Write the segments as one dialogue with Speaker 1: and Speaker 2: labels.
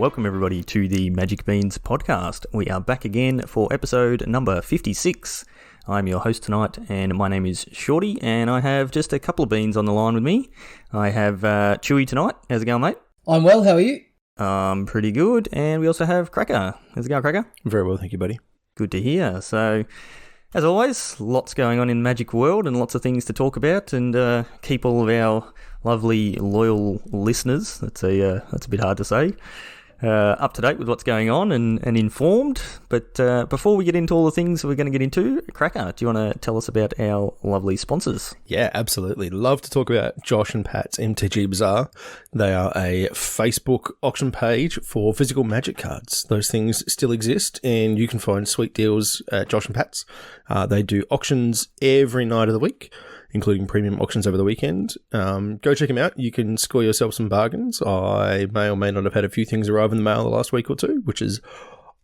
Speaker 1: welcome everybody to the Magic Beans podcast. We are back again for episode number 56. I'm your host tonight, and my name is Shorty, and I have just a couple of beans on the line with me. I have Chewy tonight. How's it going, mate?
Speaker 2: I'm well, how are you?
Speaker 1: Pretty good. And we also have Cracker. How's it going, Cracker?
Speaker 3: Very well, thank you, buddy.
Speaker 1: Good to hear. So, as always, lots going on in the Magic world and lots of things to talk about and keep all of our lovely, loyal listeners, that's a bit hard to say, up to date with what's going on and informed. But before we get into all the things we're going to get into, Cracker, do you want to tell us about our lovely sponsors?
Speaker 3: Yeah, absolutely. Love to talk about Josh and Pat's MTG Bazaar. They are a Facebook auction page for physical Magic cards. Those things still exist, and you can find sweet deals at Josh and Pat's. They do auctions every night of the week, including premium auctions over the weekend. Go check them out. You can score yourself some bargains. I may or may not have had a few things arrive in the mail the last week or two, which is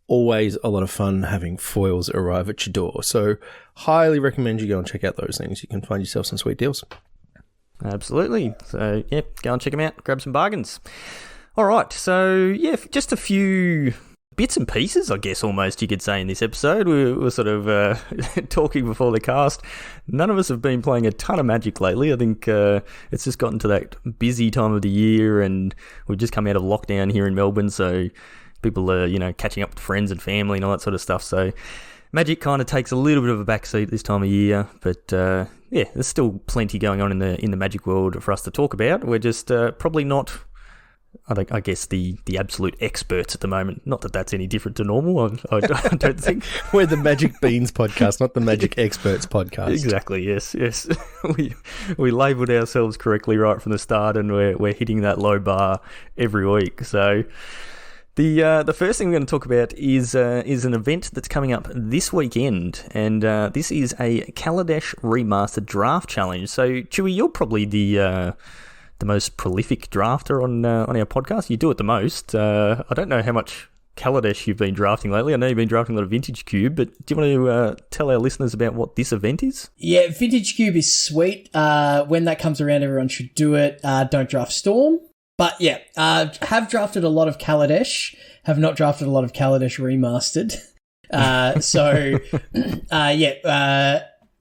Speaker 3: always a lot of fun having foils arrive at your door. So highly recommend you go and check out those things. You can find yourself some sweet deals.
Speaker 1: Absolutely. So, yeah, go and check them out. Grab some bargains. All right. So, yeah, just a few bits and pieces, I guess, almost you could say, in this episode. We were sort of talking before the cast. None of us have been playing a ton of Magic lately. I think it's just gotten to that busy time of the year, and we've just come out of lockdown here in Melbourne, so people are, catching up with friends and family and all that sort of stuff. So Magic kind of takes a little bit of a backseat this time of year, but yeah, there's still plenty going on in the Magic world for us to talk about. We're just probably not, I guess, the absolute experts at the moment. Not that that's any different to normal, I don't think.
Speaker 3: We're the Magic Beans podcast, not the Magic Experts podcast.
Speaker 1: Exactly, yes. We labelled ourselves correctly right from the start, and we're hitting that low bar every week. So the first thing we're going to talk about is an event that's coming up this weekend, and this is a Kaladesh Remastered Draft Challenge. So, Chewy, you're probably the most prolific drafter on our podcast. You do it the most. I don't know how much Kaladesh you've been drafting lately. I know you've been drafting a lot of Vintage Cube, but do you want to tell our listeners about what this event is?
Speaker 2: Yeah, Vintage Cube is sweet. When that comes around, everyone should do it. Don't draft Storm. But yeah, have drafted a lot of Kaladesh, have not drafted a lot of Kaladesh Remastered.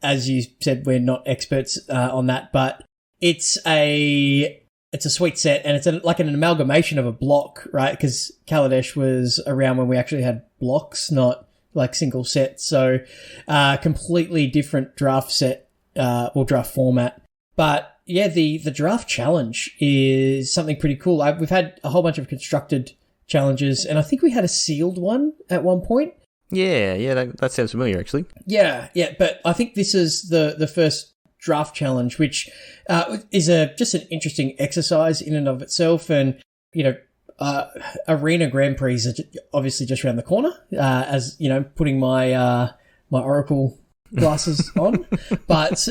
Speaker 2: As you said, we're not experts on that, but it's a sweet set, and it's like an amalgamation of a block, right? Because Kaladesh was around when we actually had blocks, not like single sets. So completely different draft set or draft format. But yeah, the draft challenge is something pretty cool. We've had a whole bunch of constructed challenges, and I think we had a sealed one at one point.
Speaker 1: Yeah, that sounds familiar, actually.
Speaker 2: Yeah, but I think this is the first draft challenge, which is just an interesting exercise in and of itself. And, Arena Grand Prix is obviously just around the corner, as, putting my Oracle glasses on. But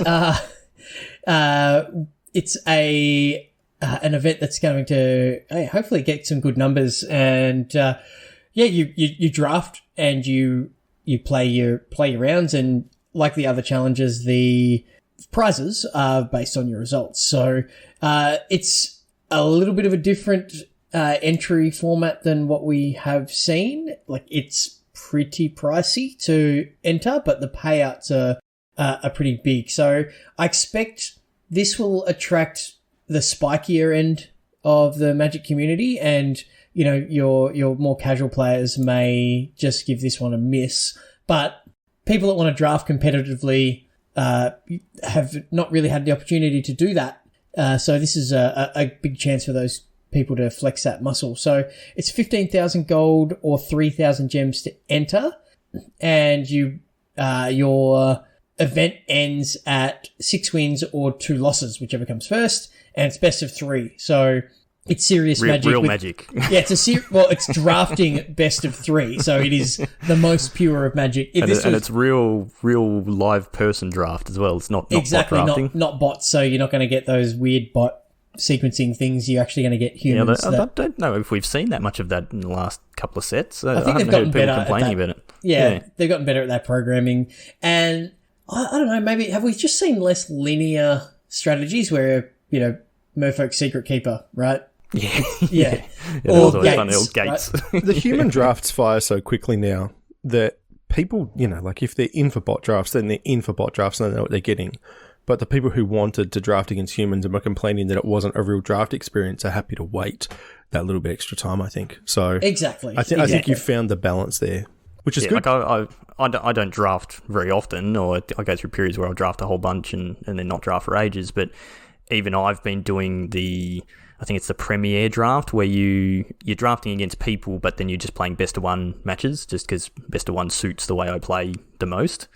Speaker 2: it's an event that's going to hopefully get some good numbers. And, you draft and you play your rounds, and like the other challenges, the prizes are based on your results. So it's a little bit of a different entry format than what we have seen. Like, it's pretty pricey to enter, but the payouts are pretty big. So I expect this will attract the spikier end of the Magic community, and your more casual players may just give this one a miss. But people that want to draft competitively have not really had the opportunity to do that. So this is a big chance for those people to flex that muscle. So it's 15,000 gold or 3,000 gems to enter, and your event ends at 6 wins or 2 losses, whichever comes first, and it's best of 3. So it's serious Magic.
Speaker 1: Real Magic.
Speaker 2: Yeah, it's drafting best of 3, so it is the most pure of Magic.
Speaker 1: It's real live person draft as well. It's not
Speaker 2: exactly
Speaker 1: bot drafting.
Speaker 2: not bots. So you're not going to get those weird bot sequencing things. You're actually going to get humans.
Speaker 1: Yeah, I don't know if we've seen that much of that in the last couple of sets.
Speaker 2: I think they've gotten better
Speaker 1: complaining about it.
Speaker 2: Yeah, they've gotten better at that programming, and I don't know. Maybe have we just seen less linear strategies where Merfolk's Secret Keeper, right? Yeah.
Speaker 1: Or
Speaker 2: Or
Speaker 1: those funny
Speaker 2: gates,
Speaker 1: old gates.
Speaker 3: The human drafts fire so quickly now that people, like if they're in for bot drafts, then they're in for bot drafts and they know what they're getting. But the people who wanted to draft against humans and were complaining that it wasn't a real draft experience are happy to wait that little bit extra time, I think. So
Speaker 2: Exactly.
Speaker 3: I think you've found the balance there, which is good.
Speaker 1: Like I don't draft very often, or I go through periods where I'll draft a whole bunch and then not draft for ages. But even I've been doing I think it's the Premier draft where you're drafting against people, but then you're just playing best of one matches, just because best of one suits the way I play the most.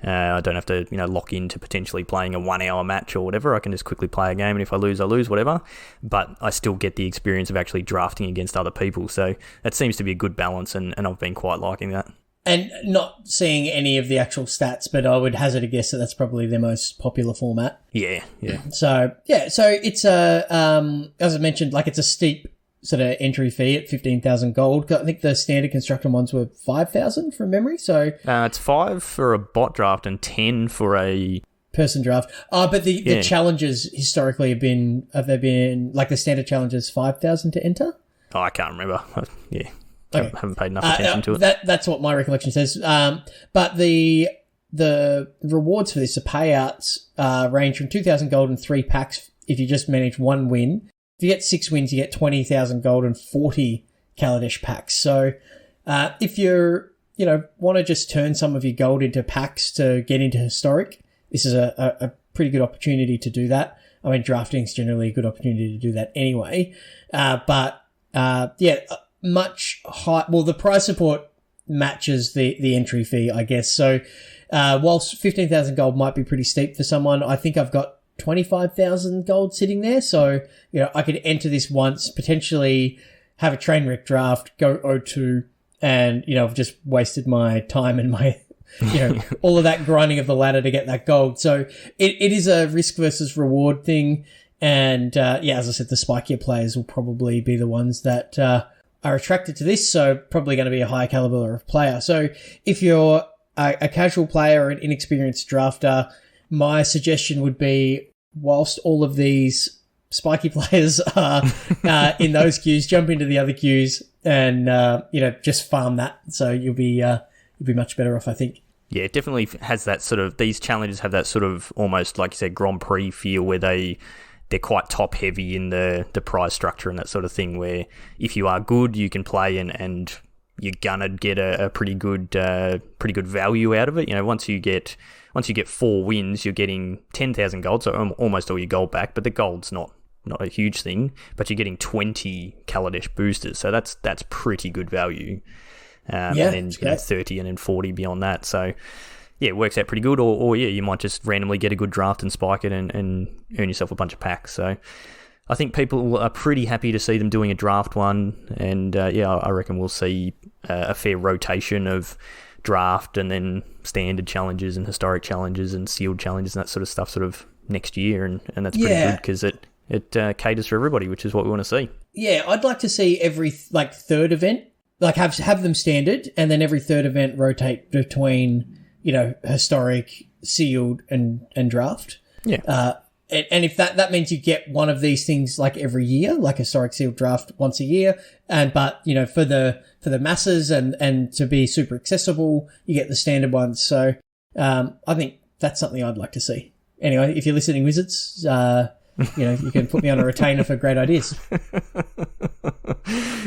Speaker 1: I don't have to, lock into potentially playing a 1 hour match or whatever. I can just quickly play a game, and if I lose, whatever. But I still get the experience of actually drafting against other people. So that seems to be a good balance, and I've been quite liking that.
Speaker 2: And not seeing any of the actual stats, but I would hazard a guess that that's probably their most popular format.
Speaker 1: Yeah.
Speaker 2: So it's as I mentioned, like it's a steep sort of entry fee at 15,000 gold. I think the standard construction ones were 5,000 from memory. So
Speaker 1: it's 5 for a bot draft and 10 for a
Speaker 2: person draft. But the challenges historically have they been like the standard challenges 5,000 to enter?
Speaker 1: Oh, I can't remember. Yeah.
Speaker 2: Okay.
Speaker 1: I haven't paid enough attention to it.
Speaker 2: That's what my recollection says. But the rewards for this, the payouts, range from 2,000 gold and 3 packs if you just manage 1 win. If you get 6 wins, you get 20,000 gold and 40 Kaladesh packs. So if you're, want to just turn some of your gold into packs to get into historic, this is a pretty good opportunity to do that. I mean, drafting is generally a good opportunity to do that anyway. Much high. Well, the price support matches the entry fee, I guess. So, whilst 15,000 gold might be pretty steep for someone, I think I've got 25,000 gold sitting there. So, I could enter this once, potentially have a train wreck draft, go 0-2, and, I've just wasted my time and my, all of that grinding of the ladder to get that gold. So it is a risk versus reward thing. And, as I said, the spikier players will probably be the ones that, are attracted to this, so probably going to be a high caliber of player. So if you're a casual player or an inexperienced drafter, my suggestion would be, whilst all of these spiky players are in those queues, jump into the other queues and just farm that. So you'll be much better off, I think.
Speaker 1: Yeah, it definitely has that sort of. These challenges have that sort of almost, like you said, Grand Prix feel, where they're quite top heavy in the prize structure and that sort of thing, where if you are good, you can play and you're gonna get a pretty good value out of it. Once you get 4 wins, you're getting 10,000 gold, so almost all your gold back. But the gold's not a huge thing, but you're getting 20 Kaladesh boosters, so that's pretty good value. And then 30 and then 40 beyond that. So yeah, it works out pretty good. Or you might just randomly get a good draft and spike it and earn yourself a bunch of packs. So I think people are pretty happy to see them doing a draft one. And I reckon we'll see a fair rotation of draft and then standard challenges and historic challenges and sealed challenges and that sort of stuff sort of next year. And that's pretty good because it caters for everybody, which is what we want to see. Yeah,
Speaker 2: I'd like to see every third event, have them standard, and then every third event rotate between historic, sealed, and draft. Yeah. And if that means you get one of these things every year, like historic, sealed, draft once a year, but for the masses and to be super accessible, you get the standard ones. So I think that's something I'd like to see. Anyway, if you're listening, Wizards, you can put me on a retainer for great ideas.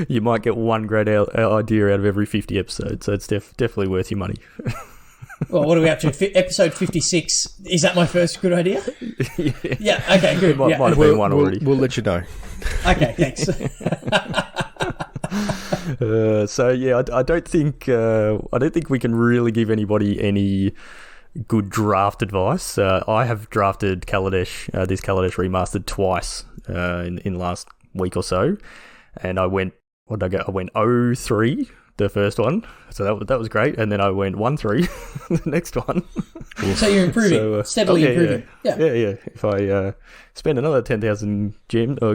Speaker 1: You might get one great idea out of every 50 episodes, so it's definitely worth your money.
Speaker 2: Well, what are we up to? Episode 56. Is that my first good idea? Yeah. Okay. Good.
Speaker 1: Might have been one already.
Speaker 3: We'll let you know.
Speaker 2: Okay. Thanks.
Speaker 1: I don't think we can really give anybody any good draft advice. I have drafted Kaladesh, this Kaladesh Remastered twice in the last week or so, and I went. What did I go? I went 0-3. The first one, so that was great, and then I went 1-3 the next one.
Speaker 2: So you're improving, steadily improving. Yeah.
Speaker 1: If I spend another 10,000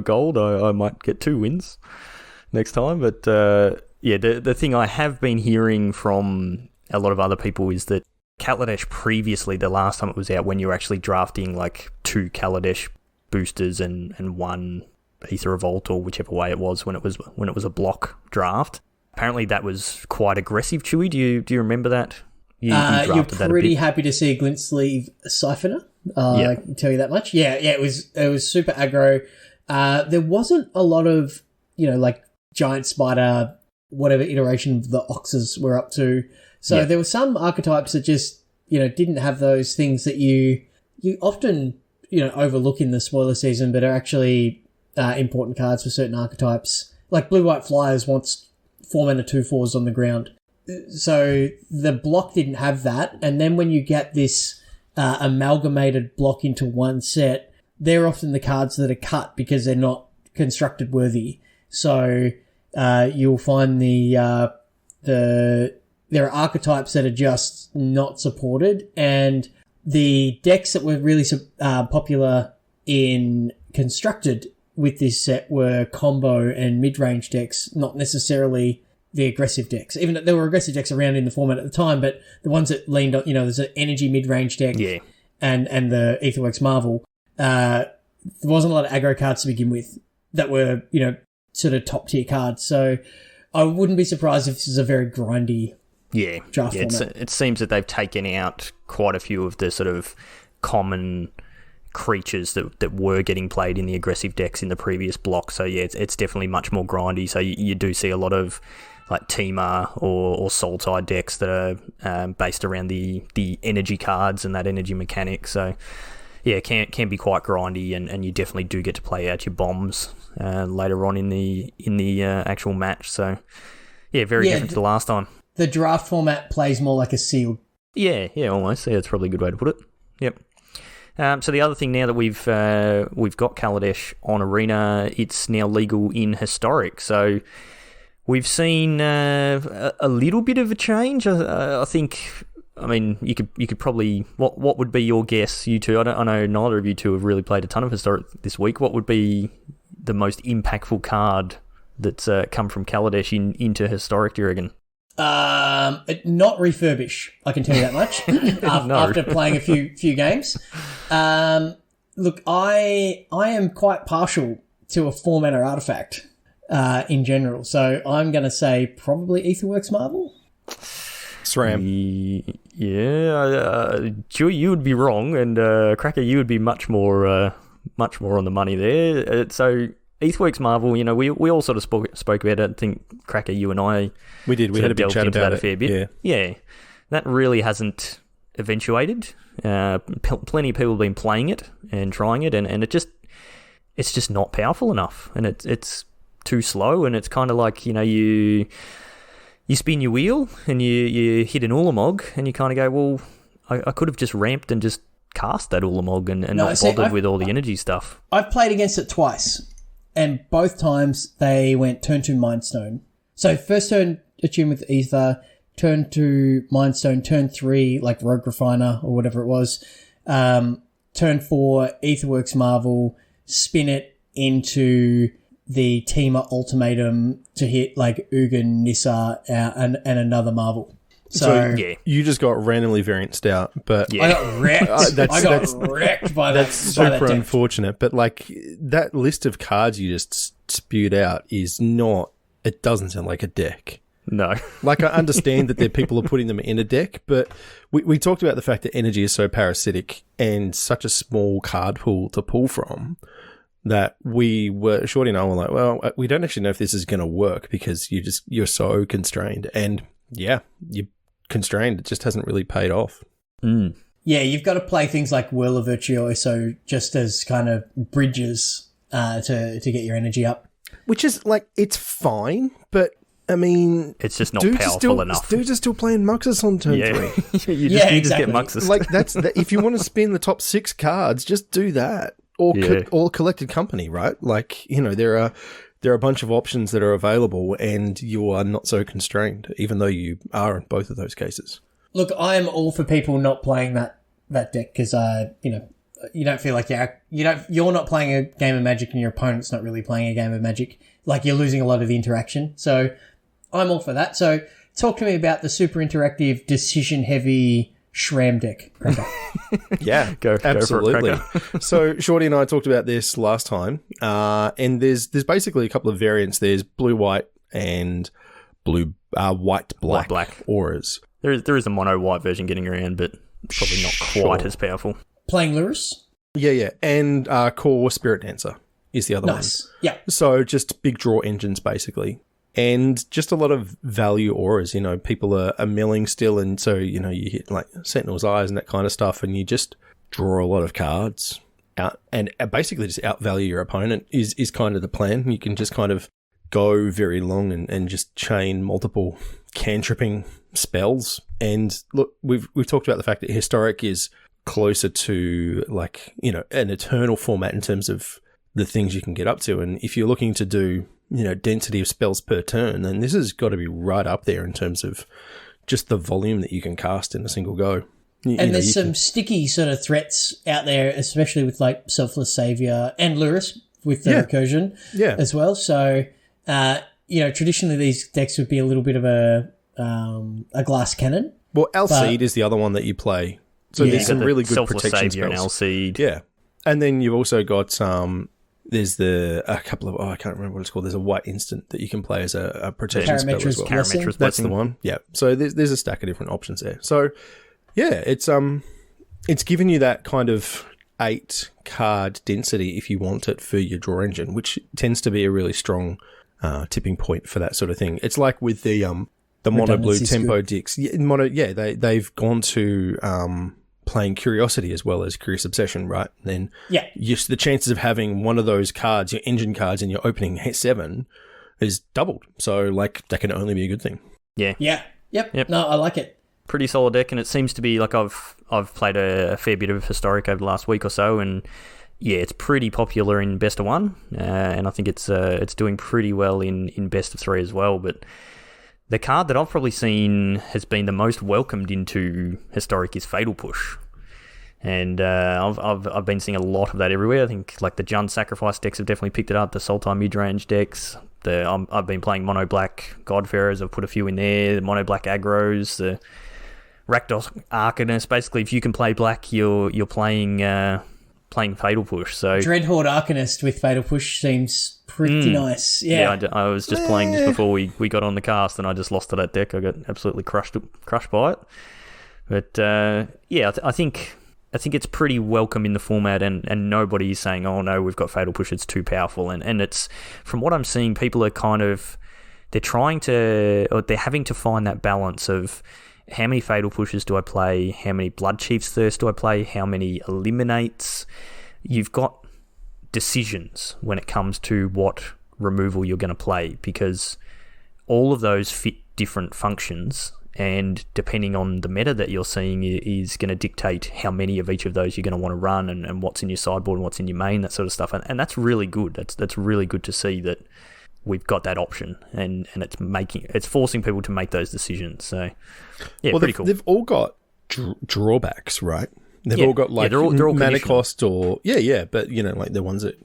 Speaker 1: gold, I might get 2 wins next time. But the thing I have been hearing from a lot of other people is that Kaladesh previously, the last time it was out, when you were actually drafting 2 Kaladesh boosters and 1 Aether Revolt or whichever way it was when it was a block draft. Apparently that was quite aggressive. Chewy, do you remember that? You drafted
Speaker 2: you're
Speaker 1: that a
Speaker 2: pretty
Speaker 1: bit.
Speaker 2: happy to see a glint sleeve siphoner. I can tell you that much. Yeah, it was super aggro. There wasn't a lot of, like giant spider, whatever iteration of the oxes were up to. So there were some archetypes that just, didn't have those things that you often, overlook in the spoiler season, but are actually important cards for certain archetypes. Like Blue-White Flyers wants 4-mana 2/4s on the ground. So the block didn't have that. And then when you get this amalgamated block into one set, they're often the cards that are cut because they're not constructed worthy. So you'll find there are archetypes that are just not supported, and the decks that were really popular in constructed with this set were combo and mid-range decks, not necessarily the aggressive decks. Even though there were aggressive decks around in the format at the time, but the ones that leaned on, there's an energy mid-range deck and the Aetherworks Marvel. There wasn't a lot of aggro cards to begin with that were, sort of top-tier cards. So I wouldn't be surprised if this is a very grindy draft format.
Speaker 1: It seems that they've taken out quite a few of the sort of common creatures that were getting played in the aggressive decks in the previous block. So it's definitely much more grindy. So you do see a lot of like Temur or Soul Tide decks that are based around the energy cards and that energy mechanic. So it can be quite grindy, and you definitely do get to play out your bombs later on in the actual match. So very different to the last time.
Speaker 2: The draft format plays more like a sealed.
Speaker 1: Yeah, almost. Yeah, that's probably a good way to put it. Yep. So the other thing now that we've got Kaladesh on Arena, it's now legal in Historic. So we've seen a little bit of a change. I think. I mean, you could probably. What would be your guess, you two? I know neither of you two have really played a ton of Historic this week. What would be the most impactful card that's come from Kaladesh into Historic, do you reckon?
Speaker 2: Not refurbish, I can tell you that much. After playing a few games. Look, I am quite partial to a 4-mana artifact in general, so I'm going to say probably Aetherworks Marvel.
Speaker 3: SRAM.
Speaker 1: Chewy, you would be wrong, and Cracker, you would be much more on the money there. So Aetherworks Marvel, we all sort of spoke about it. I think Cracker, you and I
Speaker 3: we did. We had a big chat about
Speaker 1: it a fair bit. Yeah. That really hasn't eventuated. Plenty of people have been playing it and trying it, and it's just not powerful enough, and it's too slow, and it's kind of like you spin your wheel and you hit an Ulamog, and you kind of go, well, I could have just ramped and just cast that Ulamog and not bothered with all the energy stuff.
Speaker 2: I've played against it twice, and both times they went turn 2 Mindstone. So first turn attune with Ether, turn 2 Mindstone, turn 3 like Rogue Refiner or whatever it was, turn 4 Aetherworks Marvel, spin it into the Temur Ultimatum to hit like Ugin, Nissa, and another Marvel. So
Speaker 3: you just got randomly varianced out, but
Speaker 2: I got wrecked. I got wrecked by that.
Speaker 3: That's super unfortunate. But like that list of cards you just spewed out is not. It doesn't sound like a deck.
Speaker 1: No.
Speaker 3: Like I understand that people are putting them in a deck, but we talked about the fact that energy is so parasitic and such a small card pool to pull from that Shorty and I were like, well, we don't actually know if this is going to work because you're so constrained. And you're constrained. It just hasn't really paid off.
Speaker 1: Mm.
Speaker 2: Yeah, you've got to play things like Whirl of Virtuoso just as kind of bridges to get your energy up.
Speaker 3: Which is like, it's fine, but I mean,
Speaker 1: it's just not powerful enough.
Speaker 3: Dudes are still playing Muxus on turn 3.
Speaker 1: You just get Muxus.
Speaker 3: Like if you want to spin the top 6 cards, just do that. Or Collected Company, right? Like, there are a bunch of options that are available and you are not so constrained, even though you are in both of those cases.
Speaker 2: Look, I am all for people not playing that deck because, you don't feel like you're not playing a game of Magic and your opponent's not really playing a game of Magic. Like you're losing a lot of the interaction. So I'm all for that. So talk to me about the super interactive, decision heavy Shram deck. Cracker.
Speaker 3: Yeah,
Speaker 1: Go for it,
Speaker 3: absolutely.
Speaker 1: Cracker.
Speaker 3: So Shorty and I talked about this last time, and there's basically a couple of variants. There's blue-white and white-black
Speaker 1: Black.
Speaker 3: auras.
Speaker 1: There is a mono white version getting around, but probably not quite as powerful.
Speaker 2: Playing Lurrus.
Speaker 3: Yeah, and core Spirit Dancer is the other one.
Speaker 2: Nice. Yeah.
Speaker 3: So just big draw engines, basically. And just a lot of value auras, people are milling still, and so, you hit like Sentinel's Eyes and that kind of stuff, and you just draw a lot of cards out, and basically just outvalue your opponent is kind of the plan. You can just kind of go very long and just chain multiple cantripping spells. And look, we've talked about the fact that Historic is closer to like, an eternal format in terms of the things you can get up to, and if you're looking to do density of spells per turn, then this has got to be right up there in terms of just the volume that you can cast in a single go.
Speaker 2: There's some sticky sort of threats out there, especially with like Selfless Savior and Lurrus with the recursion as well. So, traditionally these decks would be a little bit of a glass cannon.
Speaker 3: Well, Alseed is the other one that you play. So there's some really good
Speaker 1: Selfless
Speaker 3: protection
Speaker 1: Savior
Speaker 3: spells.
Speaker 1: And Alseed.
Speaker 3: Yeah. And then you've also got there's a couple of, I can't remember what it's called. There's a white instant that you can play as a protection spell as well.
Speaker 1: Parametra's
Speaker 3: That's the
Speaker 1: Blessing.
Speaker 3: one. Yeah. So there's a stack of different options there. So yeah, it's given you that kind of 8 card density if you want it for your draw engine, which tends to be a really strong tipping point for that sort of thing. It's like with the mono blue tempo decks. They've gone to playing Curiosity as well as Curious Obsession, right? And then the chances of having one of those cards, your engine cards, in your opening 7 is doubled. So, like, that can only be a good thing.
Speaker 1: Yeah.
Speaker 2: Yep. No, I like it.
Speaker 1: Pretty solid deck, and it seems to be like I've played a fair bit of Historic over the last week or so, and yeah, it's pretty popular in best of 1, and I think it's doing pretty well in best of 3 as well. But the card that I've probably seen has been the most welcomed into Historic is Fatal Push. And I've been seeing a lot of that everywhere. I think like the Jund Sacrifice decks have definitely picked it up. The Sultai mid-range decks. I've been playing Mono Black Godfarers. I've put a few in there. The Mono Black Aggros. The Rakdos Arcanist. Basically, if you can play black, you're playing Fatal Push. So
Speaker 2: Dreadhorde Arcanist with Fatal Push seems pretty nice. Yeah,
Speaker 1: I was just playing just before we got on the cast, and I just lost to that deck. I got absolutely crushed by it. But I think it's pretty welcome in the format, and nobody's saying, oh no, we've got Fatal Push, it's too powerful. And it's, from what I'm seeing, people are they're having to find that balance of how many Fatal Pushes do I play, how many Blood Chief's Thirst do I play, how many Eliminates. You've got decisions when it comes to what removal you're going to play, because all of those fit different functions, and depending on the meta that you're seeing is going to dictate how many of each of those you're going to want to run, and what's in your sideboard and what's in your main, that sort of stuff. And that's really good. That's really good to see that we've got that option, and it's forcing people to make those decisions. So yeah, pretty cool.
Speaker 3: They've all got drawbacks, right? They've all got like
Speaker 1: they're all
Speaker 3: mana cost, or but like the ones that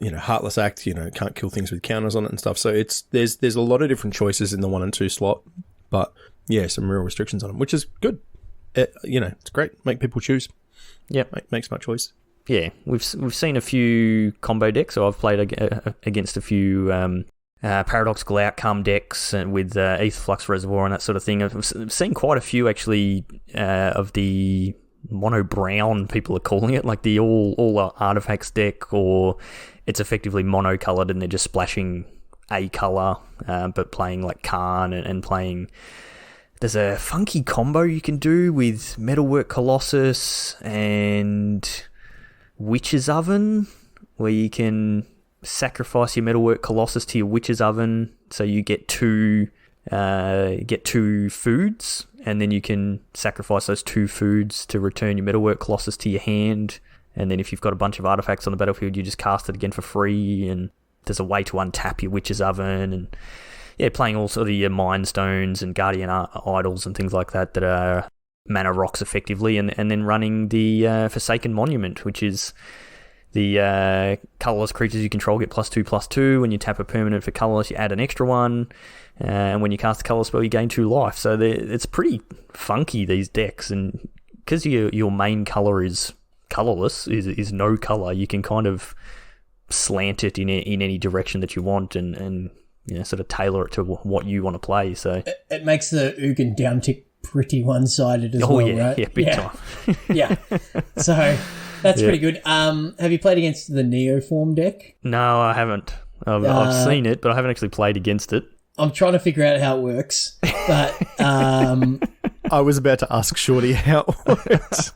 Speaker 3: Heartless Act, can't kill things with counters on it and stuff. So there's a lot of different choices in the 1 and 2 slot, but yeah, some real restrictions on them, which is good. It's great. Make people choose.
Speaker 1: Yeah,
Speaker 3: make smart choice.
Speaker 1: Yeah, we've seen a few combo decks. So I've played against a few paradoxical outcome decks with Aetherflux Reservoir and that sort of thing. I've seen quite a few actually of the mono brown, people are calling it, like the all artifacts deck, or it's effectively mono colored and they're just splashing a color, but playing like Karn and playing. There's a funky combo you can do with Metalwork Colossus and Witch's Oven, where you can sacrifice your Metalwork Colossus to your Witch's Oven, so you get two foods, and then you can sacrifice those 2 foods to return your Metalwork Colossus to your hand. And then if you've got a bunch of artifacts on the battlefield, you just cast it again for free. And there's a way to untap your Witch's Oven, and playing all sort of your Mind Stones and Guardian Idols and things like that are mana rocks effectively, and then running the Forsaken Monument, which is the colourless creatures you control get +2/+2. When you tap a permanent for colourless, you add an extra 1, and when you cast a colour spell, you gain 2 life. So it's pretty funky, these decks, and because your main colour is colourless, is no colour, you can kind of slant it in any direction that you want and sort of tailor it to what you want to play. So
Speaker 2: it makes the Ugin downtick pretty one-sided as well, right?
Speaker 1: Yeah, big time.
Speaker 2: Yeah. So that's pretty good. Have you played against the Neoform deck?
Speaker 1: No, I haven't. I've seen it, but I haven't actually played against it.
Speaker 2: I'm trying to figure out how it works, but
Speaker 3: I was about to ask Shorty how it works.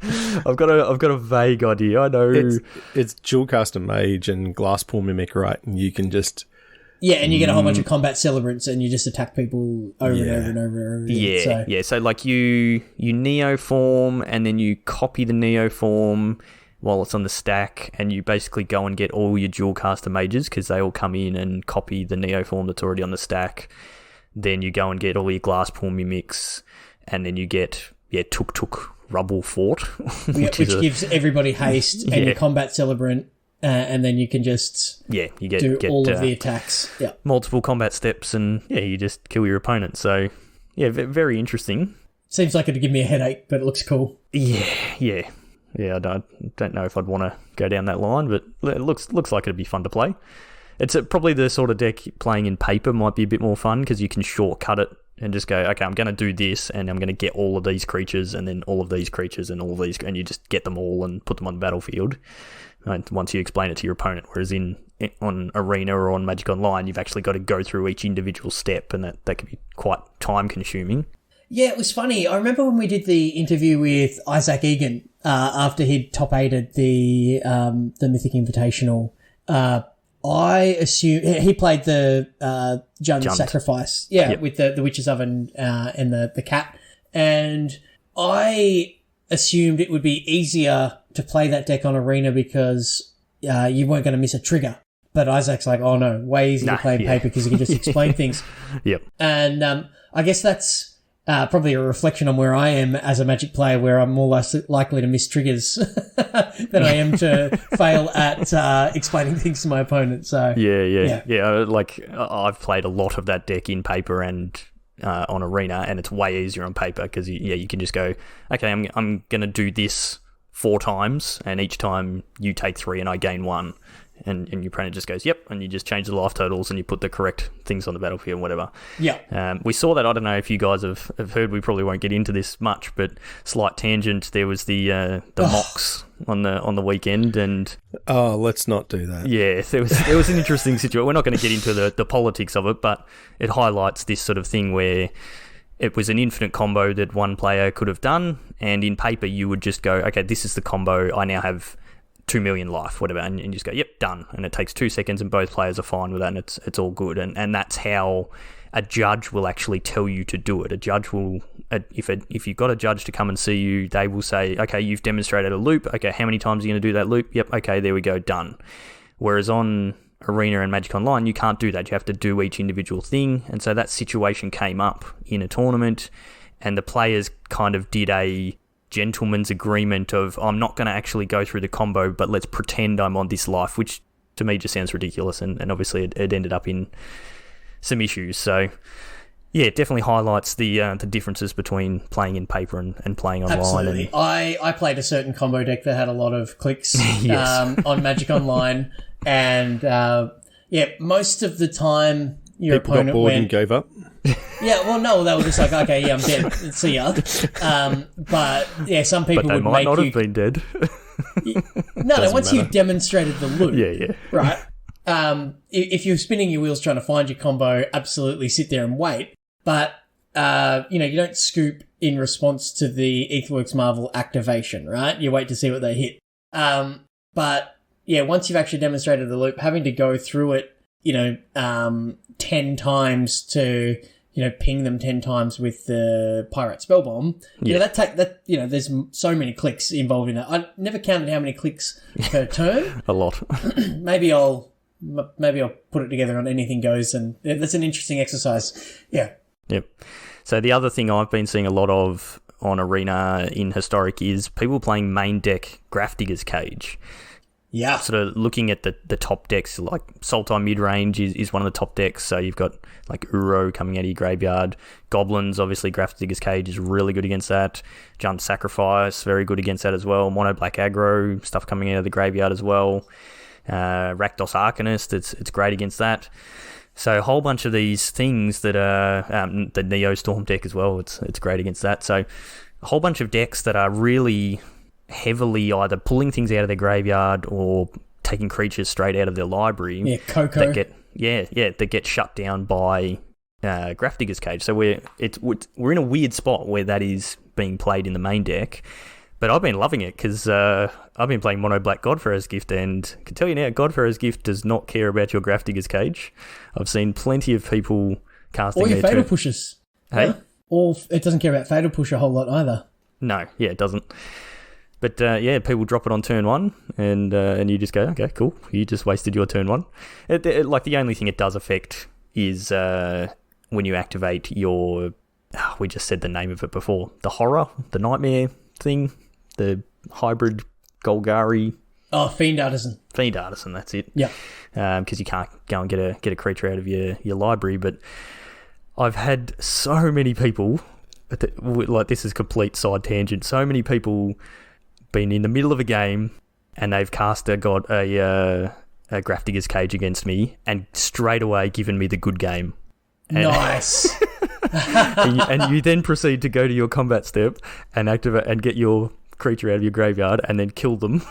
Speaker 1: I've got a vague idea. I know
Speaker 3: it's dual caster mage and glasspool mimic, right? And you can just
Speaker 2: and you get a whole bunch of combat celebrants, and you just attack people over and over and over and over.
Speaker 1: Yeah, So like you neoform, and then you copy the neoform while it's on the stack, and you basically go and get all your dual caster mages because they all come in and copy the neoform that's already on the stack. Then you go and get all your glasspool mimics, and then you get Tuk Rubble Fort,
Speaker 2: which gives everybody haste and your combat celebrant, and then you can just
Speaker 1: you
Speaker 2: do all of the attacks. Yeah,
Speaker 1: multiple combat steps, and you just kill your opponent. So very interesting.
Speaker 2: Seems like it'd give me a headache, but it looks cool.
Speaker 1: Yeah. I don't know if I'd want to go down that line, but it looks like it'd be fun to play. It's probably the sort of deck playing in paper might be a bit more fun because you can shortcut it and just go, okay, I'm going to do this, and I'm going to get all of these creatures, and then all of these creatures, and all of these, and you just get them all and put them on the battlefield. And once you explain it to your opponent, whereas on Arena or on Magic Online, you've actually got to go through each individual step, and that can be quite time consuming.
Speaker 2: Yeah, it was funny. I remember when we did the interview with Isaac Egan after he'd top 8'd the Mythic Invitational. I assume he played the Jund Sacrifice, with the Witch's Oven and the cat, and I assumed it would be easier to play that deck on Arena because you weren't going to miss a trigger. But Isaac's like, oh no, way easier to play in paper because you can just explain things.
Speaker 1: Yep.
Speaker 2: And I guess that's probably a reflection on where I am as a Magic player, where I'm more likely to miss triggers than I am to fail at explaining things to my opponent. So yeah.
Speaker 1: Like I've played a lot of that deck in paper and on Arena, and it's way easier on paper because you can just go, okay, I'm going to do this 4 times, and each time you take 3 and I gain 1. And your opponent just goes, yep, and you just change the life totals and you put the correct things on the battlefield and whatever.
Speaker 2: Yeah.
Speaker 1: We saw that. I don't know if you guys have heard, we probably won't get into this much, but slight tangent, there was the mocks on the weekend, and
Speaker 3: let's not do that.
Speaker 1: Yeah, there was an interesting situation. We're not going to get into the politics of it, but it highlights this sort of thing where it was an infinite combo that one player could have done, and in paper you would just go, okay, this is the combo, I now have 2 million life, whatever, and you just go, yep, done. And it takes 2 seconds and both players are fine with that, and it's all good. And that's how a judge will actually tell you to do it. A judge will, if you've got a judge to come and see you, they will say, okay, you've demonstrated a loop. Okay, how many times are you going to do that loop? Yep, okay, there we go, done. Whereas on Arena and Magic Online, you can't do that. You have to do each individual thing. And so that situation came up in a tournament, and the players kind of did a gentleman's agreement of, I'm not going to actually go through the combo, but let's pretend I'm on this life, which to me just sounds ridiculous, and obviously it ended up in some issues. So yeah, it definitely highlights the differences between playing in paper and playing online.
Speaker 2: Absolutely. I played a certain combo deck that had a lot of clicks on Magic Online, and most of the time your
Speaker 3: people
Speaker 2: opponent
Speaker 3: got bored
Speaker 2: went,
Speaker 3: and gave up.
Speaker 2: Yeah, well, no, they were just like, okay, yeah, I'm dead. See ya. But yeah, some people
Speaker 1: but they
Speaker 2: would
Speaker 1: might
Speaker 2: make
Speaker 1: not
Speaker 2: you
Speaker 1: have been dead.
Speaker 2: No, once you demonstrated the loop,
Speaker 1: yeah,
Speaker 2: right? If you're spinning your wheels trying to find your combo, absolutely sit there and wait. But you don't scoop in response to the Aetherworks Marvel activation, right? You wait to see what they hit. But yeah, once you've actually demonstrated the loop, having to go through it, 10 times to, ping them 10 times with the Pirate Spellbomb.
Speaker 1: Yeah.
Speaker 2: There's so many clicks involved in that. I never counted how many clicks per turn.
Speaker 1: A lot.
Speaker 2: Maybe I'll put it together on Anything Goes, and that's an interesting exercise. Yeah.
Speaker 1: Yep. So the other thing I've been seeing a lot of on Arena in Historic is people playing main deck Grafdigger's Cage.
Speaker 2: Yeah.
Speaker 1: Sort of looking at the top decks, like Sultai mid-range is one of the top decks. So you've got like Uro coming out of your graveyard. Goblins, obviously, Graph Digger's Cage is really good against that. Junt Sacrifice, very good against that as well. Mono Black Aggro, stuff coming out of the graveyard as well. Rakdos Arcanist, it's great against that. So a whole bunch of these things that are the Neo Storm deck as well. It's great against that. So a whole bunch of decks that are really heavily either pulling things out of their graveyard or taking creatures straight out of their library.
Speaker 2: Yeah, Coco.
Speaker 1: That get shut down by Graph Digger's Cage. So we're in a weird spot where that is being played in the main deck. But I've been loving it because I've been playing Mono Black Godfarer's Gift, and I can tell you now, Godfarer's Gift does not care about your Graph Digger's Cage. I've seen plenty of people casting
Speaker 2: or your
Speaker 1: their
Speaker 2: Fatal Pushes.
Speaker 1: Hey?
Speaker 2: Yeah. Or it doesn't care about Fatal Push a whole lot either.
Speaker 1: No, yeah, it doesn't. But people drop it on turn one, and you just go, okay, cool. You just wasted your turn one. Like the only thing it does affect is when you activate your. We just said the name of it before. The horror, the nightmare thing, the hybrid Golgari.
Speaker 2: Oh, Fiend Artisan.
Speaker 1: Fiend Artisan, that's it.
Speaker 2: Yeah.
Speaker 1: Because you can't go and get a creature out of your library. But I've had so many people. Like, this is complete side tangent. So many people been in the middle of a game and they've cast a Graph Digger's Cage against me and straight away given me the good game.
Speaker 2: Nice.
Speaker 1: and you then proceed to go to your combat step and activate and get your creature out of your graveyard and then kill them.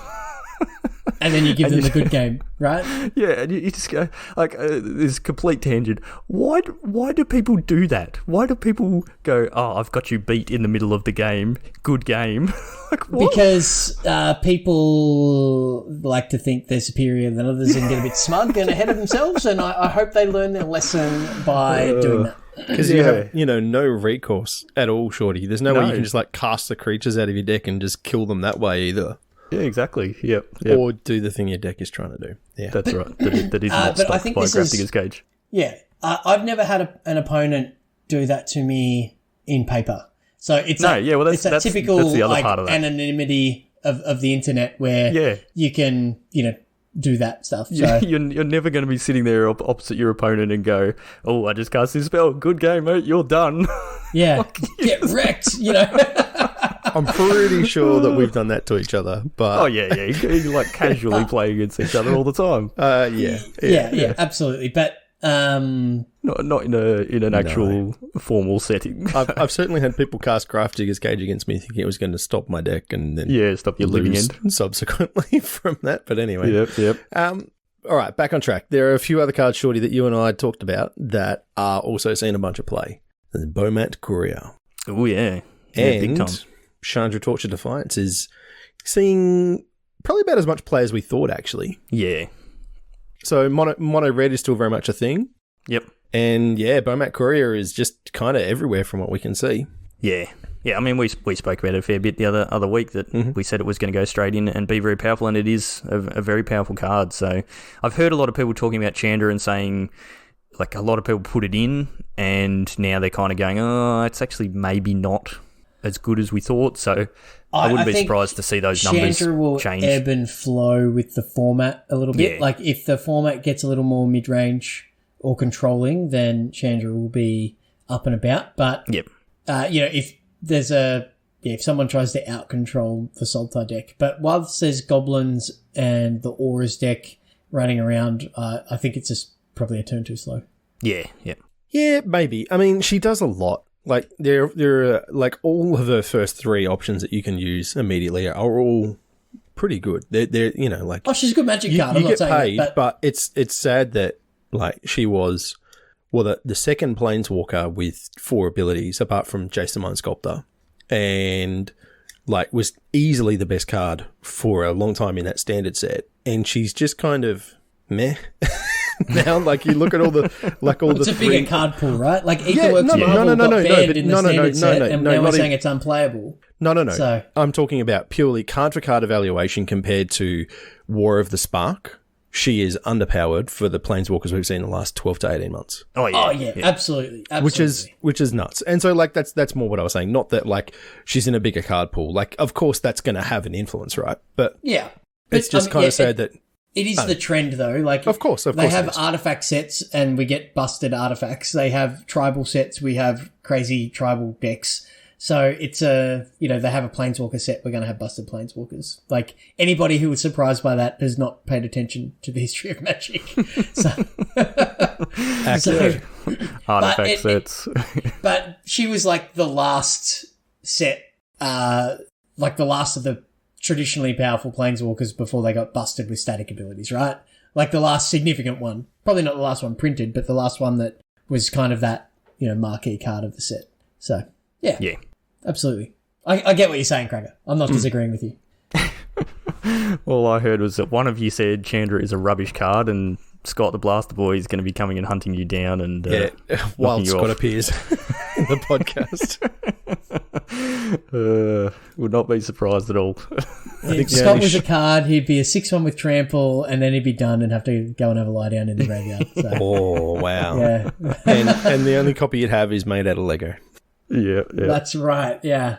Speaker 2: And then you give them the good game, right?
Speaker 1: Yeah, and you just go, like, this complete tangent. Why do people do that? Why do people go, oh, I've got you beat in the middle of the game, good game? Like, what?
Speaker 2: Because people like to think they're superior than others and get a bit smug and ahead of themselves, and I hope they learn their lesson by doing that.
Speaker 3: Because you have, no recourse at all, Shorty. There's no way you can just, like, cast the creatures out of your deck and just kill them that way either.
Speaker 1: Yeah, exactly. Yep.
Speaker 3: Or do the thing your deck is trying to do. Yeah,
Speaker 1: that's right. That is not stopped by Graph Digger's Cage.
Speaker 2: Yeah, I've never had an opponent do that to me in paper. So it's that's typical
Speaker 1: that's the other
Speaker 2: like
Speaker 1: part of that.
Speaker 2: Anonymity of the internet where you can do that stuff. So
Speaker 1: you're never going to be sitting there opposite your opponent and go, oh, I just cast this spell. Good game, mate. You're done.
Speaker 2: Yeah, get wrecked.
Speaker 3: I'm pretty sure that we've done that to each other, but
Speaker 1: you like casually play against each other all the time.
Speaker 2: Yeah, absolutely. But
Speaker 1: not in an actual formal setting.
Speaker 3: I've certainly had people cast Graph Digger's Cage against me, thinking it was going to stop my deck, and then
Speaker 1: stop your living end
Speaker 3: subsequently from that. But anyway,
Speaker 1: yep.
Speaker 3: All right, back on track. There are a few other cards, Shorty, that you and I talked about that are also seeing a bunch of play. There's Bomat Courier.
Speaker 1: Oh yeah,
Speaker 3: and
Speaker 1: big time.
Speaker 3: Chandra Torture Defiance is seeing probably about as much play as we thought, actually.
Speaker 1: Yeah.
Speaker 3: So mono red is still very much a thing.
Speaker 1: Yep.
Speaker 3: And Bomat Courier is just kind of everywhere from what we can see.
Speaker 1: Yeah. Yeah, I mean, we spoke about it a fair bit the other week that we said it was going to go straight in and be very powerful, and it is a very powerful card. So I've heard a lot of people talking about Chandra and saying, like, a lot of people put it in and now they're kind of going, oh, it's actually maybe not as good as we thought, so I wouldn't be surprised to see those numbers
Speaker 2: Chandra will
Speaker 1: change.
Speaker 2: Ebb and flow with the format a little bit.
Speaker 1: Yeah.
Speaker 2: Like, if the format gets a little more mid-range or controlling, then Chandra will be up and about. But, if there's if someone tries to out-control the Sultai deck. But whilst there's Goblins and the Auras deck running around, I think it's just probably a turn too slow.
Speaker 1: Yeah.
Speaker 3: Yeah, maybe. I mean, she does a lot. Like, there are, like, all of the first three options that you can use immediately are all pretty good. They're like...
Speaker 2: Oh, she's a good magic card.
Speaker 3: You get paid, but it's sad that, like, she was, the second Planeswalker with 4 abilities, apart from Jason Mind Sculptor, and, like, was easily the best card for a long time in that standard set. And she's just kind of meh. Now, like, you look at all the
Speaker 2: it's a bigger card pool, right? Like, Etherworks Marvel got banned in the standard set, and now we're saying it's unplayable.
Speaker 3: No.
Speaker 2: So,
Speaker 3: I'm talking about purely card for card evaluation compared to War of the Spark. She is underpowered for the Planeswalkers we've seen in the last 12 to 18 months.
Speaker 2: Oh yeah. Absolutely.
Speaker 3: Which is nuts. And so, like, that's more what I was saying. Not that, like, she's in a bigger card pool. Like, of course that's going to have an influence, right? But
Speaker 2: yeah.
Speaker 3: It's just kind of sad that...
Speaker 2: It is the trend, though. Like,
Speaker 3: of course
Speaker 2: they have artifact sets, and we get busted artifacts. They have tribal sets. We have crazy tribal decks. So it's they have a Planeswalker set. We're going to have busted Planeswalkers. Like, anybody who was surprised by that has not paid attention to the history of Magic.
Speaker 1: Artifact sets.
Speaker 2: But she was like the last set, like the last of the traditionally powerful Planeswalkers before they got busted with static abilities, right? Like the last significant one. Probably not the last one printed, but the last one that was kind of that, marquee card of the set. So, yeah.
Speaker 1: Yeah.
Speaker 2: Absolutely. I get what you're saying, Cracker. I'm not disagreeing with you.
Speaker 1: All I heard was that one of you said Chandra is a rubbish card, and Scott the Blaster Boy is going to be coming and hunting you down. And
Speaker 3: while Scott appears in the podcast.
Speaker 1: Would not be surprised at all.
Speaker 2: If Scott was a card, he'd be a 6-1 with trample, and then he'd be done and have to go and have a lie down in the graveyard. So.
Speaker 3: Oh, wow.
Speaker 2: Yeah.
Speaker 3: and the only copy you'd have is made out of Lego.
Speaker 1: Yeah.
Speaker 2: That's right. Yeah.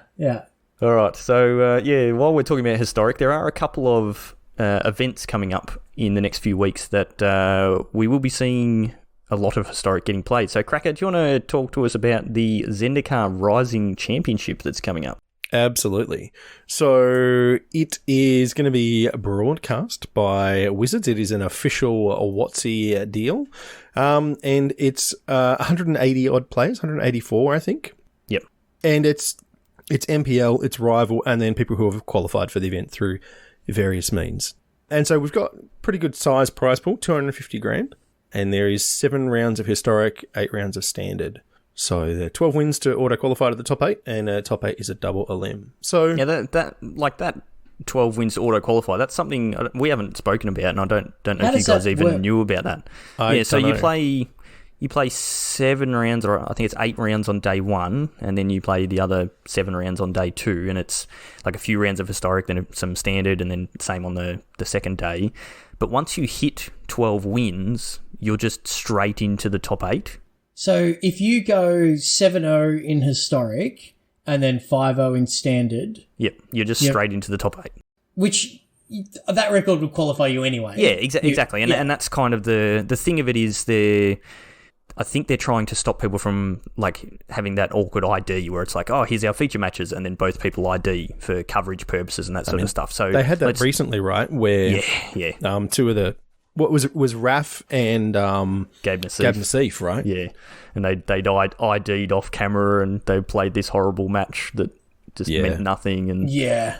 Speaker 1: All right. So, while we're talking about historic, there are a couple of events coming up in the next few weeks that we will be seeing a lot of historic getting played. So, Cracker, do you want to talk to us about the Zendikar Rising Championship that's coming up?
Speaker 3: Absolutely. So it is going to be broadcast by Wizards. It is an official WotC deal. And it's 180 odd players, 184, I think.
Speaker 1: Yep.
Speaker 3: And it's MPL, it's Rival, and then people who have qualified for the event through various means. And so we've got pretty good size prize pool, 250 grand. And there is 7 rounds of historic, 8 rounds of standard. So there are 12 wins to auto-qualify to the top 8, and top 8 is a double LM. So
Speaker 1: yeah, that 12 wins to auto-qualify, that's something we haven't spoken about, and I don't know if you guys even knew about that. So you play 7 rounds, or I think it's 8 rounds on day 1, and then you play the other 7 rounds on day 2, and it's like a few rounds of historic, then some standard, and then same on the second day. But once you hit 12 wins, you're just straight into the top 8.
Speaker 2: So if you go 7-0 in historic and then 5-0 in standard...
Speaker 1: Yep, you're just straight into the top 8.
Speaker 2: Which, that record would qualify you anyway.
Speaker 1: Yeah, exactly. And that's kind of the thing of it is I think they're trying to stop people from like having that awkward ID where it's like, oh, here's our feature matches, and then both people ID for coverage purposes and that sort of stuff. So
Speaker 3: they had that recently, right? Where 2 of the... What was it? Was Raf and
Speaker 1: Gabe
Speaker 3: Nassif, right?
Speaker 1: Yeah, and they died ID'd off camera, and they played this horrible match that just meant nothing and